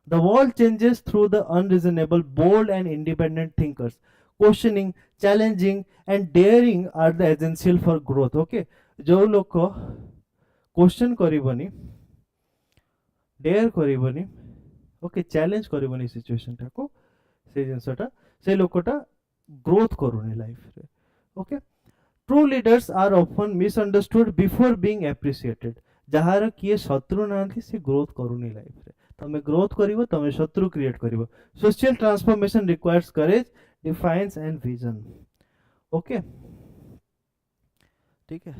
S1: The world changes through the unreasonable, bold, and independent thinkers. Questioning, challenging, and daring are the essential for growth. Okay, जो लोग question करिबनी, dare करिबनी, okay challenge करिबनी situation टाको से जिंसटा से लोकटा ग्रोथ करूनी लाइफ रे. Okay, true leaders are often misunderstood before being appreciated. जहार किए शत्रु नांथी से ग्रोथ करूनी लाइफ रे. तमे ग्रोथ करिवो तमे शत्रु क्रिएट करिवो. Social transformation requires courage, defiance and vision. Okay, ठीक है.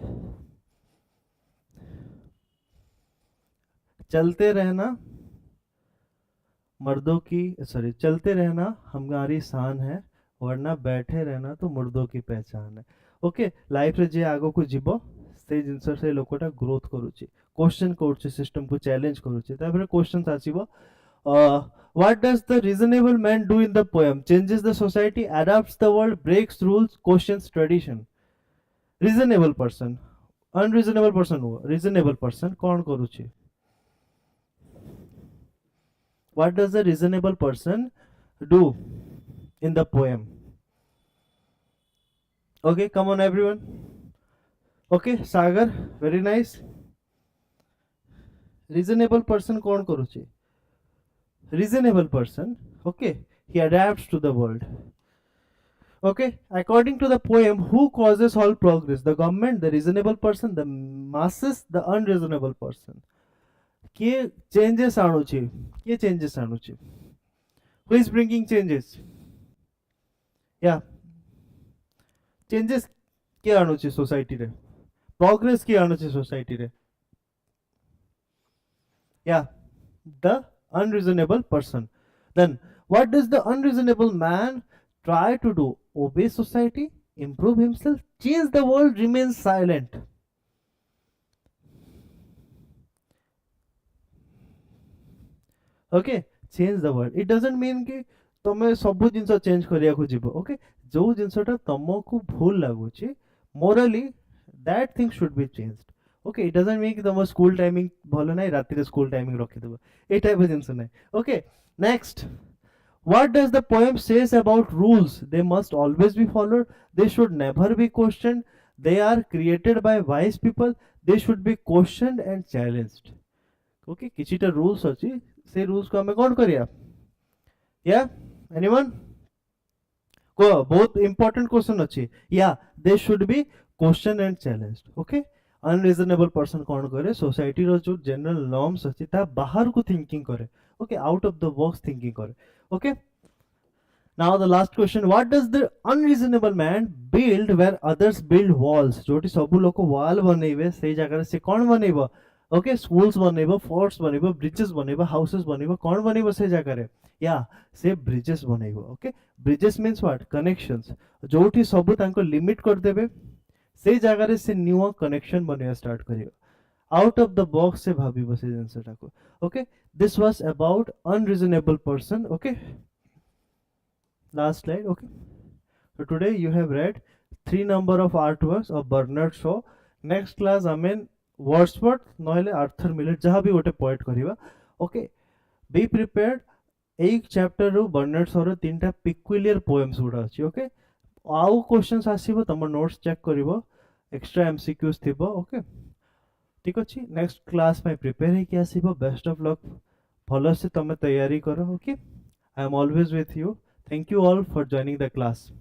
S1: चलते रहना मर्दों की सॉरी चलते रहना हमारी शान है, वरना बैठे रहना तो मुर्दों की पहचान है. ओके, लाइफ रे जे आगो को जीवो से जिंस से लोकटा ग्रोथ करूची, क्वेश्चन करूची, सिस्टम को चैलेंज करूची. तापर question आसीबो, what does the reasonable man do in the poem? Changes the society, adapts the world, breaks rules, questions tradition. Reasonable person, unreasonable person हो, reasonable person कौन करूची? What does a reasonable person do in the poem? Okay, come on everyone. Okay, Sagar, very nice. Reasonable person कौन करूची? Reasonable person, okay, he adapts to the world. Okay, according to the poem, who causes all progress? The government, the reasonable person, the masses, the unreasonable person. किए changes आणुची, किए changes आणुची? Who is bringing changes? Yeah, changes किए आणुची society रे? Progress किए आणुची society रे? Yeah, the unreasonable person. Then what does the unreasonable man try to do? Obey society, improve himself, change the world, remain silent. Okay change the world it doesn't mean कि तमे सब जिंस change करिया को जीवो okay जो जिंसटा तुमको भूल लागुची morally that thing should be changed okay it doesn't mean कि तुम स्कूल टाइमिंग भलो नाही राति रे स्कूल टाइमिंग रखि देबो ए टाइप जिंस नाही okay next what does the poem says about rules they must always be followed they should never be questioned they are created by wise people they should be questioned and challenged okay किछिटा rules अछि से rules को हमें कोन करिया या anyone को बहुत important question अछि या they should be question and challenged okay unreasonable person कोन करे सोसाइटी रो जो जनरल नॉर्म्स अछि ता बाहर को थिंकिंग करे okay out of the box thinking करे okay now the last question what does the unreasonable man build where others build walls जोटी सबु लोक wall बनेइबे से जगह से कोन बनेइबो ओके स्कूल्स बनेइबो फोर्ट्स बनेइबो ब्रिजेस बनेइबो हाउसेस बनेइबो कोन बनेइबो से जगह रे या से ब्रिजेस बनेइबो okay bridges means what connections जोटी सबु तांको लिमिट कर देबे से जगह रे से न्यू कनेक्शन बनेया स्टार्ट करियो आउट ऑफ द बॉक्स से भाबिबो से जिंसटा को okay this was about unreasonable person okay last slide okay so today you have read 3 number of artworks of Bernard Shaw next class Aman Wordsworth नहले Arthur Miller जहाँ भी गोटे poet करिवा ओके बी प्रिपेयर्ड एक chapter रो Bernard Shaw रो तीनटा peculiar poems गुडा अछि ओके आउ क्वेश्चंस आसीबो तम नोट्स चेक करिवो एक्स्ट्रा एमसीक्यूज थिबो ओके ठीक अछि नेक्स्ट क्लास में प्रिपेयर हे कि आसीबो बेस्ट ऑफ लक भलो से तमे तैयारी करो okay I am always with you Thank you all for joining the class.